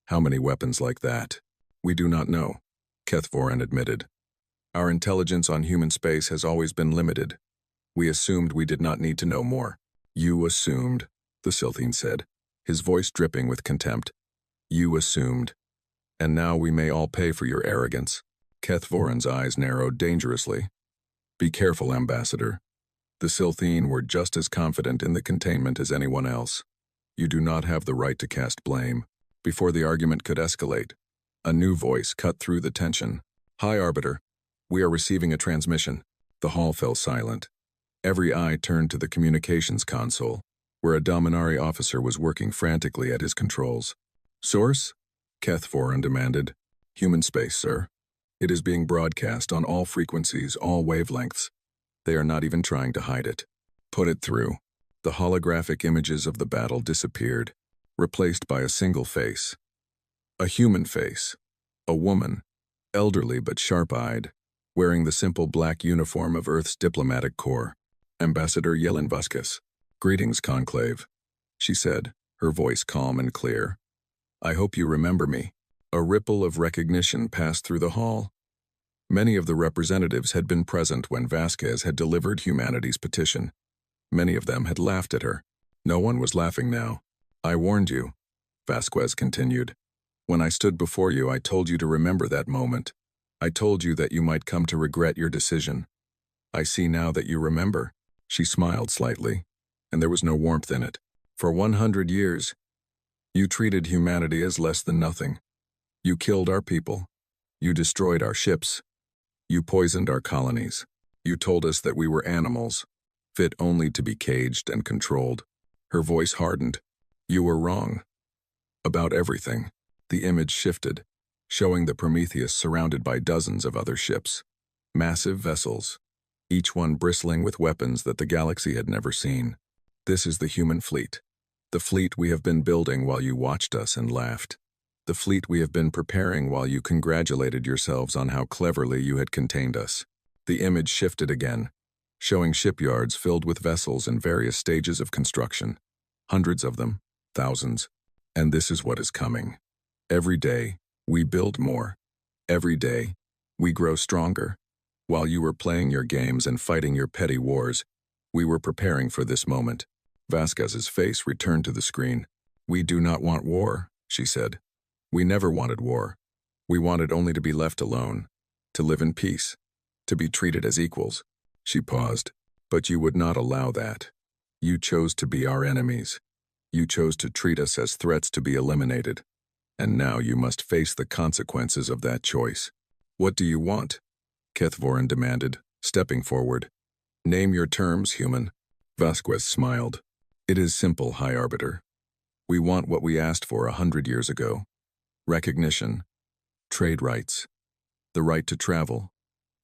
[SPEAKER 1] How many weapons like that? We do not know, Kethvorin admitted. Our intelligence on human space has always been limited. We assumed we did not need to know more. You assumed, the Silthene said, his voice dripping with contempt. You assumed. And now we may all pay for your arrogance. Kethvorin's eyes narrowed dangerously. Be careful, Ambassador. The Silthene were just as confident in the containment as anyone else. You do not have the right to cast blame. Before the argument could escalate, a new voice cut through the tension. Hi, Arbiter. We are receiving a transmission. The hall fell silent. Every eye turned to the communications console, where a Dominari officer was working frantically at his controls. Source? Kethvorin demanded. Human space, sir. It is being broadcast on all frequencies, all wavelengths. They are not even trying to hide it. Put it through. The holographic images of the battle disappeared, replaced by a single face. A human face. A woman, elderly but sharp-eyed, wearing the simple black uniform of Earth's diplomatic corps. Ambassador Yelin Vasquez. Greetings, Conclave, she said, her voice calm and clear. I hope you remember me. A ripple of recognition passed through the hall. Many of the representatives had been present when Vasquez had delivered humanity's petition. Many of them had laughed at her. No one was laughing now. I warned you, Vasquez continued. When I stood before you, I told you to remember that moment. I told you that you might come to regret your decision. I see now that you remember. She smiled slightly, and there was no warmth in it. For 100 years, you treated humanity as less than nothing. You killed our people. You destroyed our ships. You poisoned our colonies. You told us that we were animals, fit only to be caged and controlled. Her voice hardened. You were wrong. About everything. The image shifted, showing the Prometheus surrounded by dozens of other ships. Massive vessels, each one bristling with weapons that the galaxy had never seen. This is the human fleet. The fleet we have been building while you watched us and laughed. The fleet we have been preparing while you congratulated yourselves on how cleverly you had contained us. The image shifted again, showing shipyards filled with vessels in various stages of construction. Hundreds of them, thousands. And this is what is coming. Every day, we build more. Every day, we grow stronger. While you were playing your games and fighting your petty wars, we were preparing for this moment. Vasquez's face returned to the screen. We do not want war, she said. We never wanted war. We wanted only to be left alone, to live in peace, to be treated as equals. She paused. But you would not allow that. You chose to be our enemies. You chose to treat us as threats to be eliminated. And now you must face the consequences of that choice. What do you want? Kethvorin demanded, stepping forward. Name your terms, human. Vasquez smiled. It is simple, High Arbiter. We want what we asked for 100 years ago. Recognition, trade rights, the right to travel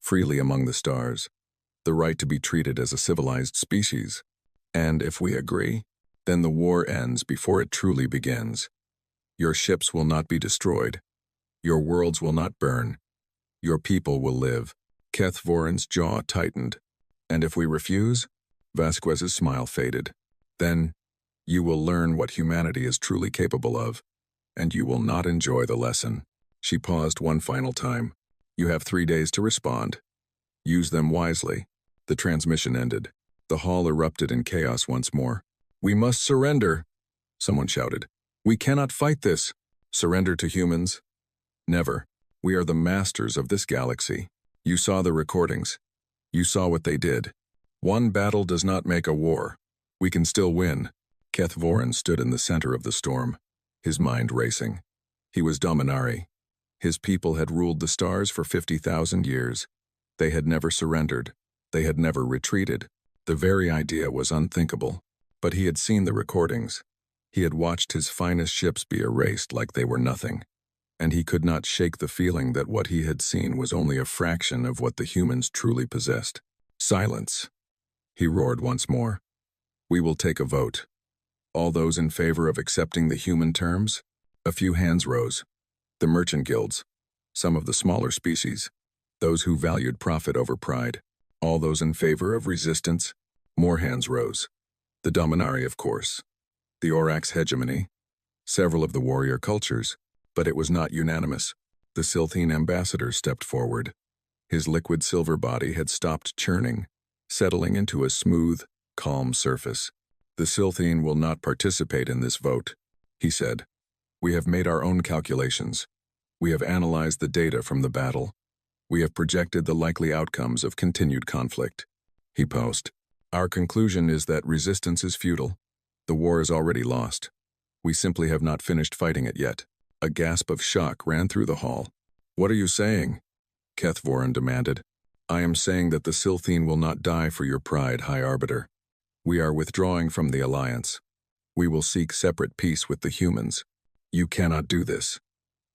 [SPEAKER 1] freely among the stars, the right to be treated as a civilized species. And if we agree, then the war ends before it truly begins. Your ships will not be destroyed. Your worlds will not burn. Your people will live. Kethvorin's jaw tightened. And if we refuse? Vasquez's smile faded. Then, you will learn what humanity is truly capable of, and you will not enjoy the lesson. She paused one final time. You have 3 days to respond. Use them wisely. The transmission ended. The hall erupted in chaos once more. We must surrender, someone shouted. We cannot fight this. Surrender to humans? Never. We are the masters of this galaxy. You saw the recordings. You saw what they did. One battle does not make a war. We can still win. Keth Voran stood in the center of the storm, his mind racing. He was Dominari. His people had ruled the stars for 50,000 years. They had never surrendered. They had never retreated. The very idea was unthinkable. But he had seen the recordings. He had watched his finest ships be erased like they were nothing. And he could not shake the feeling that what he had seen was only a fraction of what the humans truly possessed. Silence. He roared once more. We will take a vote. All those in favor of accepting the human terms? A few hands rose. The merchant guilds, some of the smaller species, those who valued profit over pride. All those in favor of resistance? More hands rose. The Dominari, of course. The Orax hegemony. Several of the warrior cultures. But it was not unanimous. The Silthene ambassador stepped forward. His liquid silver body had stopped churning, settling into a smooth, calm surface. The Silthene will not participate in this vote, he said. We have made our own calculations. We have analyzed the data from the battle. We have projected the likely outcomes of continued conflict. He posed. Our conclusion is that resistance is futile. The war is already lost. We simply have not finished fighting it yet. A gasp of shock ran through the hall. What are you saying? Keth Voran demanded. I am saying that the Silthene will not die for your pride, High Arbiter. We are withdrawing from the Alliance. We will seek separate peace with the humans. You cannot do this.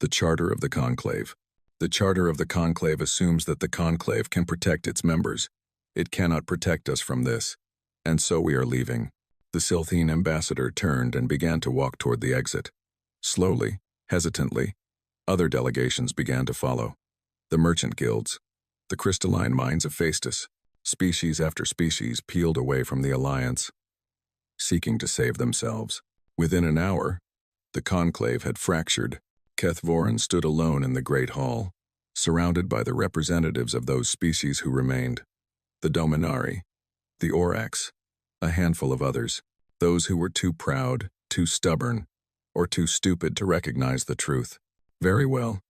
[SPEAKER 1] The Charter of the Conclave. The Charter of the Conclave assumes that the Conclave can protect its members. It cannot protect us from this. And so we are leaving. The Silthene ambassador turned and began to walk toward the exit. Slowly, hesitantly, other delegations began to follow. The merchant guilds, the crystalline mines of Phaestus, species after species peeled away from the Alliance, seeking to save themselves. Within an hour, the conclave had fractured. Keth Voran stood alone in the great hall, surrounded by the representatives of those species who remained. The Dominari, the Orax, a handful of others, those who were too proud, too stubborn, or too stupid to recognize the truth. Very well,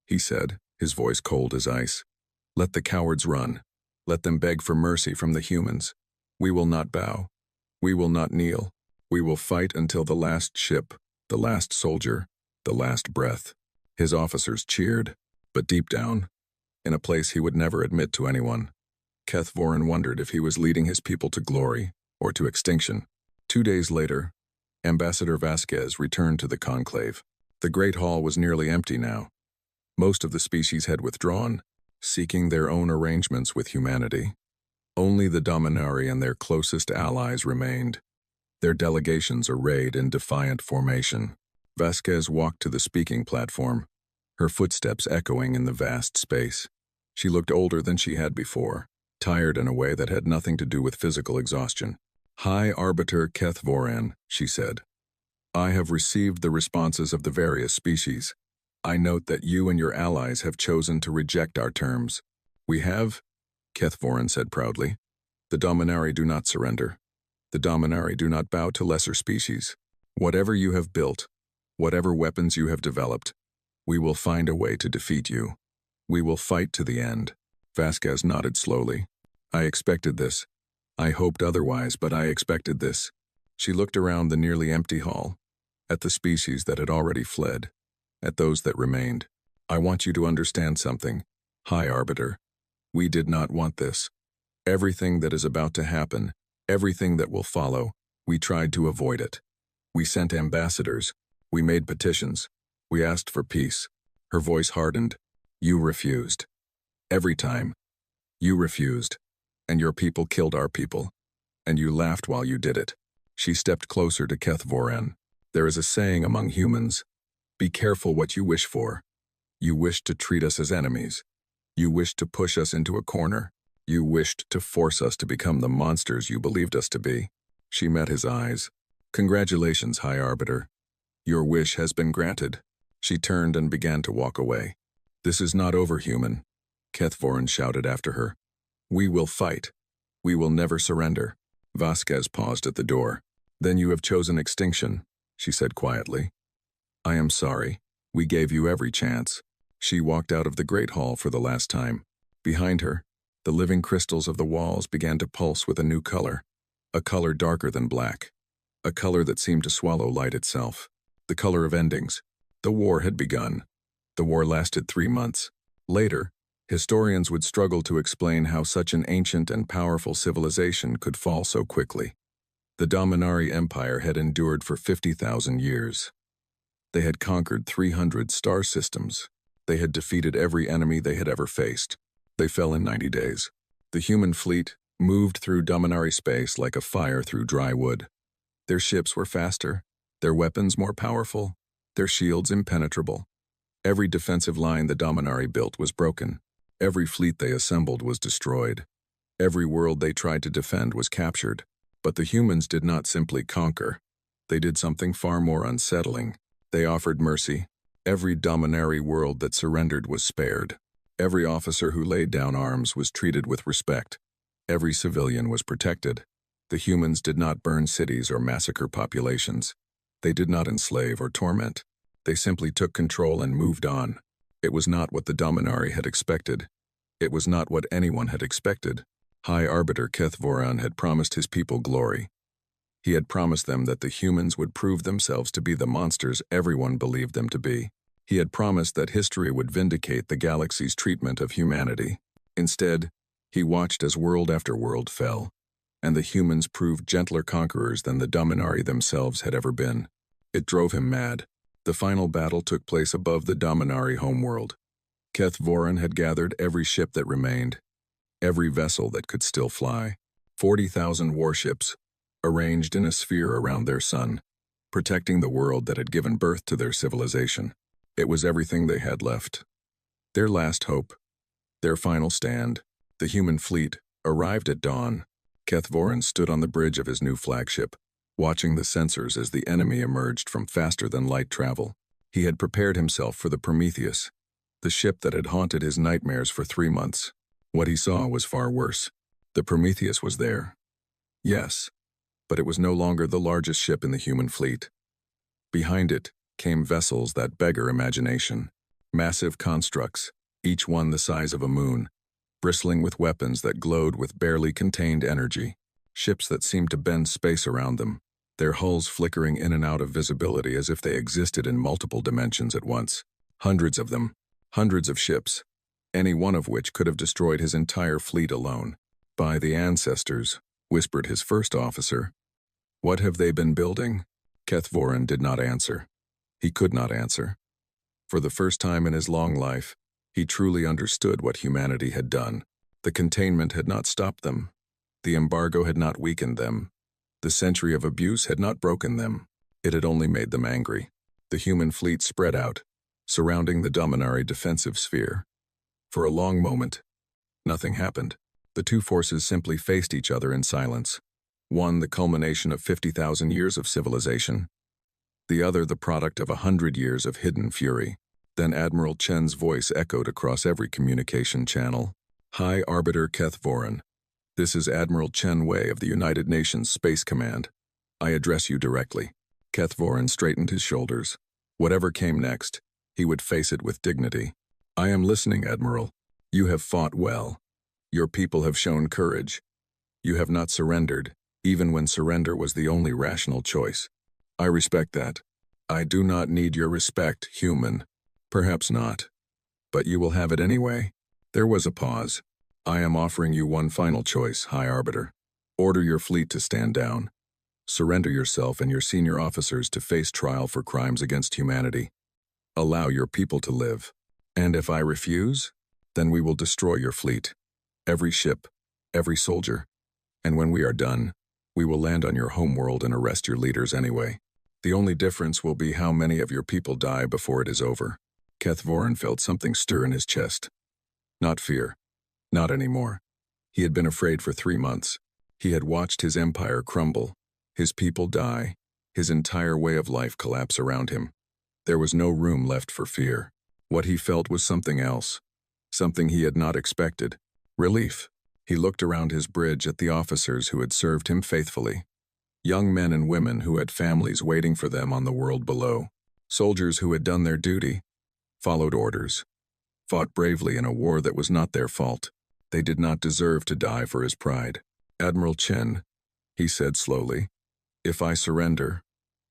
[SPEAKER 1] he said, his voice cold as ice. Let the cowards run. Let them beg for mercy from the humans. We will not bow. We will not kneel. We will fight until the last ship, the last soldier, the last breath. His officers cheered, but deep down, in a place he would never admit to anyone, Keth Voran wondered if he was leading his people to glory or to extinction. 2 days later, Ambassador Vasquez returned to the conclave. The great hall was nearly empty now. Most of the species had withdrawn, seeking their own arrangements with humanity. Only the Dominari and their closest allies remained, their delegations arrayed in defiant formation. Vasquez walked to the speaking platform, her footsteps echoing in the vast space. She looked older than she had before, tired in a way that had nothing to do with physical exhaustion. High Arbiter Keth Voran, she said. I have received the responses of the various species. I note that you and your allies have chosen to reject our terms. We have, Keth Voran said proudly. The Dominari do not surrender. The Dominari do not bow to lesser species. Whatever you have built, whatever weapons you have developed, we will find a way to defeat you. We will fight to the end. Vasquez nodded slowly. I expected this. I hoped otherwise, but I expected this. She looked around the nearly empty hall, at the species that had already fled, at those that remained. I want you to understand something, High Arbiter. We did not want this. Everything that is about to happen, everything that will follow, we tried to avoid it. We sent ambassadors. We made petitions. We asked for peace. Her voice hardened. You refused. Every time. You refused. And your people killed our people. And you laughed while you did it. She stepped closer to Keth Voran. There is a saying among humans. Be careful what you wish for. You wished to treat us as enemies. You wished to push us into a corner. You wished to force us to become the monsters you believed us to be. She met his eyes. Congratulations, High Arbiter. Your wish has been granted. She turned and began to walk away. This is not over, human, Keth Voran shouted after her. We will fight. We will never surrender. Vasquez paused at the door. Then you have chosen extinction, she said quietly. I am sorry. We gave you every chance. She walked out of the Great Hall for the last time. Behind her, the living crystals of the walls began to pulse with a new color, a color darker than black, a color that seemed to swallow light itself, the color of endings. The war had begun. The war lasted 3 months. Later, historians would struggle to explain how such an ancient and powerful civilization could fall so quickly. The Dominari Empire had endured for 50,000 years. They had conquered 300 star systems. They had defeated every enemy they had ever faced. They fell in 90 days. The human fleet moved through Dominari space like a fire through dry wood. Their ships were faster, their weapons more powerful, their shields impenetrable. Every defensive line the Dominari built was broken. Every fleet they assembled was destroyed. Every world they tried to defend was captured. But the humans did not simply conquer. They did something far more unsettling. They offered mercy. Every Dominari world that surrendered was spared. Every officer who laid down arms was treated with respect. Every civilian was protected. The humans did not burn cities or massacre populations. They did not enslave or torment. They simply took control and moved on. It was not what the Dominari had expected. It was not what anyone had expected. High Arbiter Keth Voran had promised his people glory. He had promised them that the humans would prove themselves to be the monsters everyone believed them to be. He had promised that history would vindicate the galaxy's treatment of humanity. Instead, he watched as world after world fell, and the humans proved gentler conquerors than the Dominari themselves had ever been. It drove him mad. The final battle took place above the Dominari homeworld. Keth Voran had gathered every ship that remained, every vessel that could still fly, 40,000 warships, arranged in a sphere around their sun, protecting the world that had given birth to their civilization. It was everything they had left. Their last hope, their final stand. The human fleet arrived at dawn. Keth Voran stood on the bridge of his new flagship, watching the sensors as the enemy emerged from faster-than-light travel. He had prepared himself for the Prometheus, the ship that had haunted his nightmares for 3 months. What he saw was far worse. The Prometheus was there. Yes, but it was no longer the largest ship in the human fleet. Behind it came vessels that beggar imagination, massive constructs, each one the size of a moon, bristling with weapons that glowed with barely contained energy, ships that seemed to bend space around them, their hulls flickering in and out of visibility as if they existed in multiple dimensions at once. Hundreds of them, hundreds of ships, any one of which could have destroyed his entire fleet alone. By the ancestors, whispered his first officer. What have they been building? Keth Voran did not answer. He could not answer. For the first time in his long life, he truly understood what humanity had done. The containment had not stopped them. The embargo had not weakened them. The century of abuse had not broken them. It had only made them angry. The human fleet spread out, surrounding the Dominari defensive sphere. For a long moment, nothing happened. The two forces simply faced each other in silence. One the culmination of 50,000 years of civilization, the other the product of 100 years of hidden fury. Then Admiral Chen's voice echoed across every communication channel. High Arbiter Keth Voran. This is Admiral Chen Wei of the United Nations Space Command. I address you directly. Keth Voran straightened his shoulders. Whatever came next, he would face it with dignity. I am listening, Admiral. You have fought well. Your people have shown courage. You have not surrendered, even when surrender was the only rational choice. I respect that. I do not need your respect, human. Perhaps not. But you will have it anyway. There was a pause. I am offering you one final choice, High Arbiter. Order your fleet to stand down. Surrender yourself and your senior officers to face trial for crimes against humanity. Allow your people to live. And if I refuse, then we will destroy your fleet. Every ship, every soldier. And when we are done, we will land on your homeworld and arrest your leaders anyway. The only difference will be how many of your people die before it is over. Keth Voran felt something stir in his chest. Not fear. Not anymore. He had been afraid for 3 months. He had watched his empire crumble, his people die, his entire way of life collapse around him. There was no room left for fear. What he felt was something else, something he had not expected. Relief. He looked around his bridge at the officers who had served him faithfully. Young men and women who had families waiting for them on the world below. Soldiers who had done their duty, followed orders, fought bravely in a war that was not their fault. They did not deserve to die for his pride. Admiral Chen, he said slowly, if I surrender,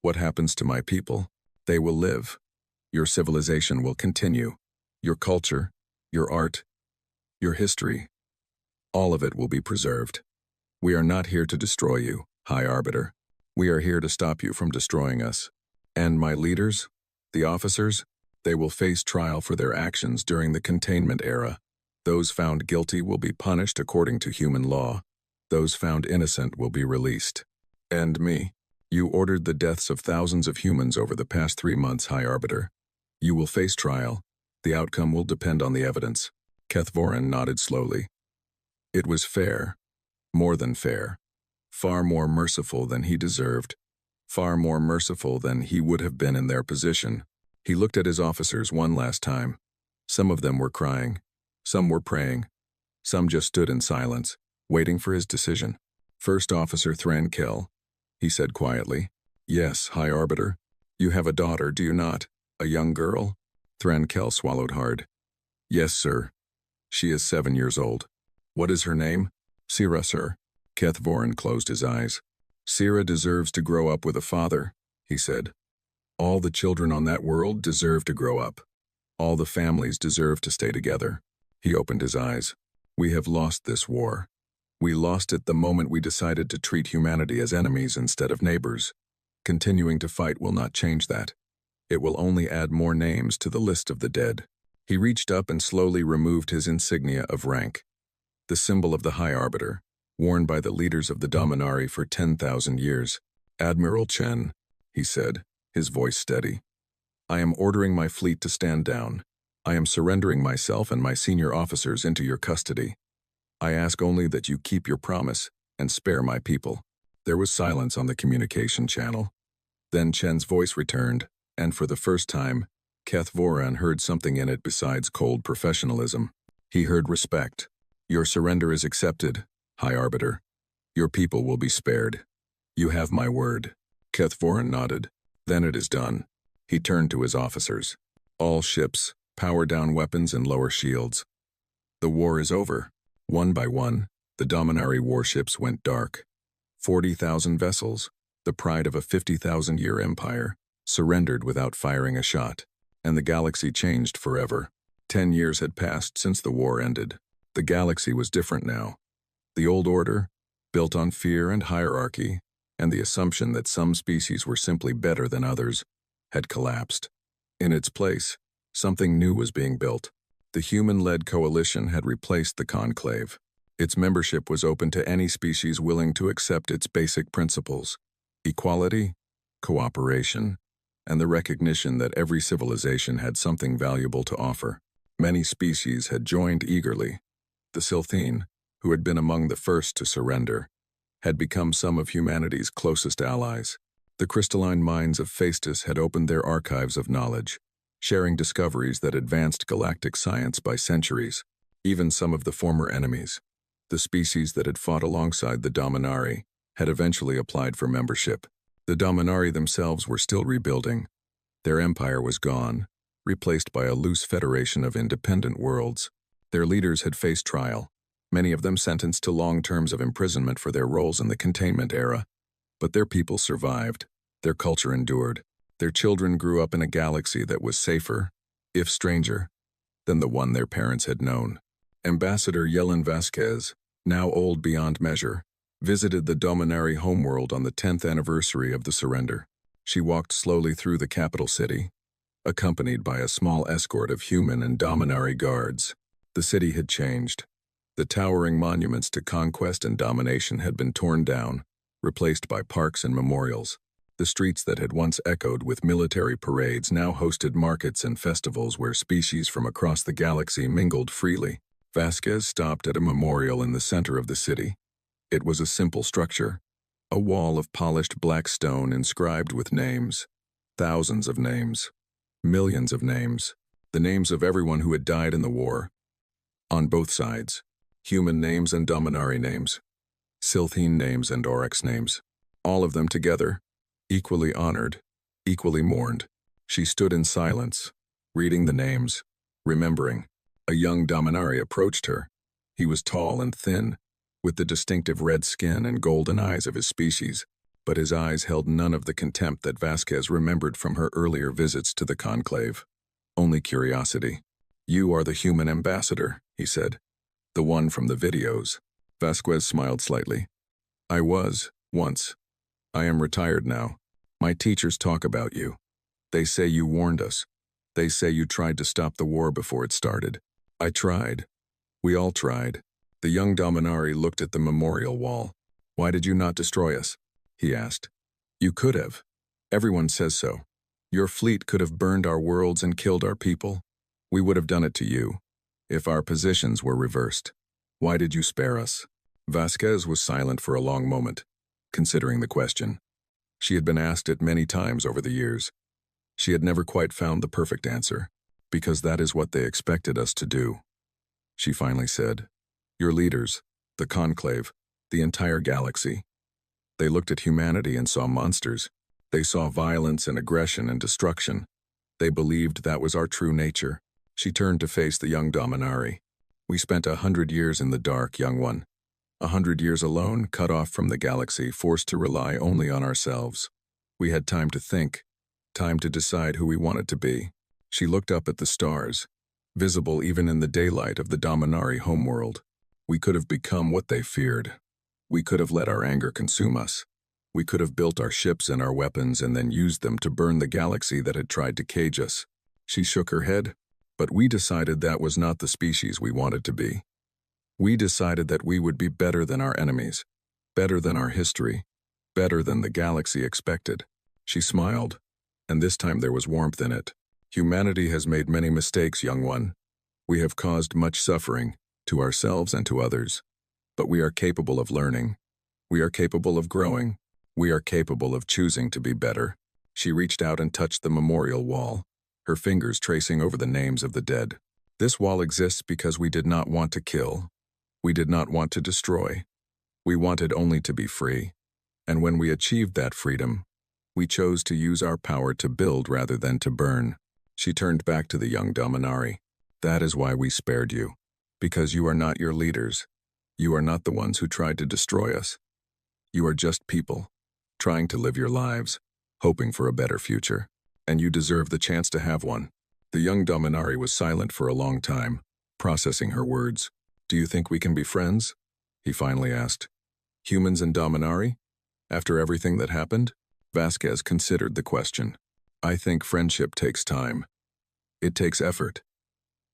[SPEAKER 1] what happens to my people? They will live. Your civilization will continue. Your culture, your art, your history, all of it will be preserved. We are not here to destroy you, High Arbiter. We are here to stop you from destroying us. And my leaders, the officers, they will face trial for their actions during the containment era. Those found guilty will be punished according to human law. Those found innocent will be released. And me. You ordered the deaths of thousands of humans over the past 3 months, High Arbiter. You will face trial. The outcome will depend on the evidence. Kethvorin nodded slowly. It was fair. More than fair. Far more merciful than he deserved. Far more merciful than he would have been in their position. He looked at his officers one last time. Some of them were crying. Some were praying. Some just stood in silence, waiting for his decision. First Officer Thrankel, he said quietly. Yes, High Arbiter. You have a daughter, do you not? A young girl? Thrankel swallowed hard. Yes, sir. She is 7 years old. What is her name? Sira, sir. Kethvorin closed his eyes. Sira deserves to grow up with a father, he said. All the children on that world deserve to grow up. All the families deserve to stay together. He opened his eyes. We have lost this war. We lost it the moment we decided to treat humanity as enemies instead of neighbors. Continuing to fight will not change that. It will only add more names to the list of the dead. He reached up and slowly removed his insignia of rank. The symbol of the High Arbiter, worn by the leaders of the Dominari for 10,000 years. Admiral Chen, he said, his voice steady. I am ordering my fleet to stand down. I am surrendering myself and my senior officers into your custody. I ask only that you keep your promise and spare my people. There was silence on the communication channel. Then Chen's voice returned, and for the first time, Kethvorin heard something in it besides cold professionalism. He heard respect. Your surrender is accepted, High Arbiter. Your people will be spared. You have my word. Kethvorin nodded. Then it is done. He turned to his officers. All ships, power down weapons and lower shields. The war is over. One by one, the Dominari warships went dark. 40,000 vessels, the pride of a 50,000-year empire, surrendered without firing a shot. And the galaxy changed forever. 10 years had passed since the war ended. The galaxy was different now. The old order, built on fear and hierarchy, and the assumption that some species were simply better than others, had collapsed. In its place, something new was being built. The human-led coalition had replaced the conclave. Its membership was open to any species willing to accept its basic principles: equality, cooperation, and the recognition that every civilization had something valuable to offer. Many species had joined eagerly. The Silthene, who had been among the first to surrender, had become some of humanity's closest allies. The crystalline minds of Phaestus had opened their archives of knowledge, sharing discoveries that advanced galactic science by centuries. Even some of the former enemies, the species that had fought alongside the Dominari, had eventually applied for membership. The Dominari themselves were still rebuilding. Their empire was gone, replaced by a loose federation of independent worlds. Their leaders had faced trial, many of them sentenced to long terms of imprisonment for their roles in the containment era. But their people survived. Their culture endured. Their children grew up in a galaxy that was safer, if stranger, than the one their parents had known. Ambassador Yelena Vasquez, now old beyond measure, visited the Dominari homeworld on the 10th anniversary of the surrender. She walked slowly through the capital city, accompanied by a small escort of human and Dominari guards. The city had changed. The towering monuments to conquest and domination had been torn down, replaced by parks and memorials. The streets that had once echoed with military parades now hosted markets and festivals where species from across the galaxy mingled freely. Vasquez stopped at a memorial in the center of the city. It was a simple structure, a wall of polished black stone inscribed with names. Thousands of names. Millions of names. The names of everyone who had died in the war. On both sides. Human names and Dominari names. Silthene names and Oryx names. All of them together. Equally honored. Equally mourned. She stood in silence, reading the names, remembering. A young Dominari approached her. He was tall and thin, with the distinctive red skin and golden eyes of his species, but his eyes held none of the contempt that Vasquez remembered from her earlier visits to the conclave. Only curiosity. "You are the human ambassador," he said. "The one from the videos." Vasquez smiled slightly. "I was, once. I am retired now. My teachers talk about you. They say you warned us. They say you tried to stop the war before it started. I tried. We all tried." The young Dominari looked at the memorial wall. "Why did you not destroy us?" he asked. "You could have. Everyone says so. Your fleet could have burned our worlds and killed our people. We would have done it to you, if our positions were reversed. Why did you spare us?" Vasquez was silent for a long moment, considering the question. She had been asked it many times over the years. She had never quite found the perfect answer, because that is what they expected us to do. She finally said, "Your leaders, the conclave, the entire galaxy. They looked at humanity and saw monsters. They saw violence and aggression and destruction. They believed that was our true nature." She turned to face the young Dominari. "We spent 100 years in the dark, young one. 100 years alone, cut off from the galaxy, forced to rely only on ourselves. We had time to think, time to decide who we wanted to be." She looked up at the stars, visible even in the daylight of the Dominari homeworld. "We could have become what they feared. We could have let our anger consume us. We could have built our ships and our weapons and then used them to burn the galaxy that had tried to cage us." She shook her head. "But we decided that was not the species we wanted to be. We decided that we would be better than our enemies, better than our history, better than the galaxy expected." She smiled, and this time there was warmth in it. "Humanity has made many mistakes, young one. We have caused much suffering, to ourselves and to others. But we are capable of learning. We are capable of growing. We are capable of choosing to be better." She reached out and touched the memorial wall, her fingers tracing over the names of the dead. "This wall exists because we did not want to kill. We did not want to destroy. We wanted only to be free. And when we achieved that freedom, we chose to use our power to build rather than to burn." She turned back to the young Dominari. "That is why we spared you. Because you are not your leaders. You are not the ones who tried to destroy us. You are just people, trying to live your lives, hoping for a better future. And you deserve the chance to have one." The young Dominari was silent for a long time, processing her words. "Do you think we can be friends?" he finally asked. "Humans and Dominari? After everything that happened?" Vasquez considered the question. "I think friendship takes time. It takes effort.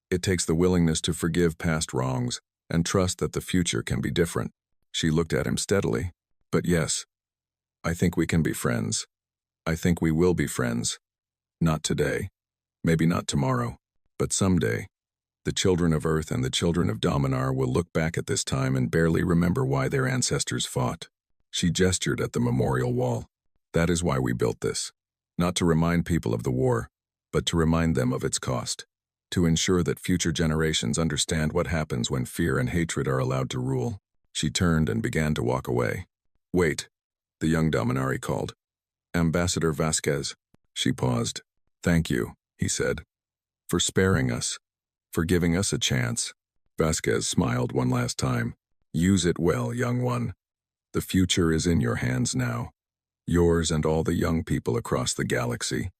[SPEAKER 1] It takes the willingness to forgive past wrongs and trust that the future can be different." She looked at him steadily. "But yes, I think we can be friends. I think we will be friends. Not today, maybe not tomorrow, but someday. The children of Earth and the children of Dominar will look back at this time and barely remember why their ancestors fought." She gestured at the memorial wall. "That is why we built this. Not to remind people of the war, but to remind them of its cost. To ensure that future generations understand what happens when fear and hatred are allowed to rule." She turned and began to walk away. "Wait," the young Dominari called. "Ambassador Vasquez." She paused. "Thank you," he said, "for sparing us, for giving us a chance." Vasquez smiled one last time. "Use it well, young one. The future is in your hands now. Yours and all the young people across the galaxy.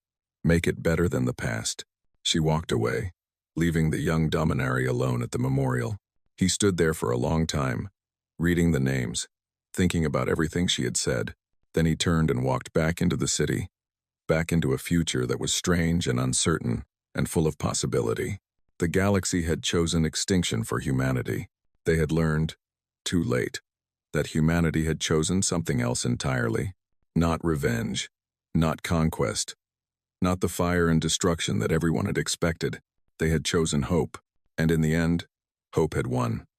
[SPEAKER 1] Make it better than the past." She walked away, leaving the young Dominari alone at the memorial. He stood there for a long time, reading the names, thinking about everything she had said. Then he turned and walked back into the city, back into a future that was strange and uncertain and full of possibility. The galaxy had chosen extinction for humanity. They had learned, too late, that humanity had chosen something else entirely. Not revenge, not conquest, not the fire and destruction that everyone had expected. They had chosen hope, and in the end, hope had won.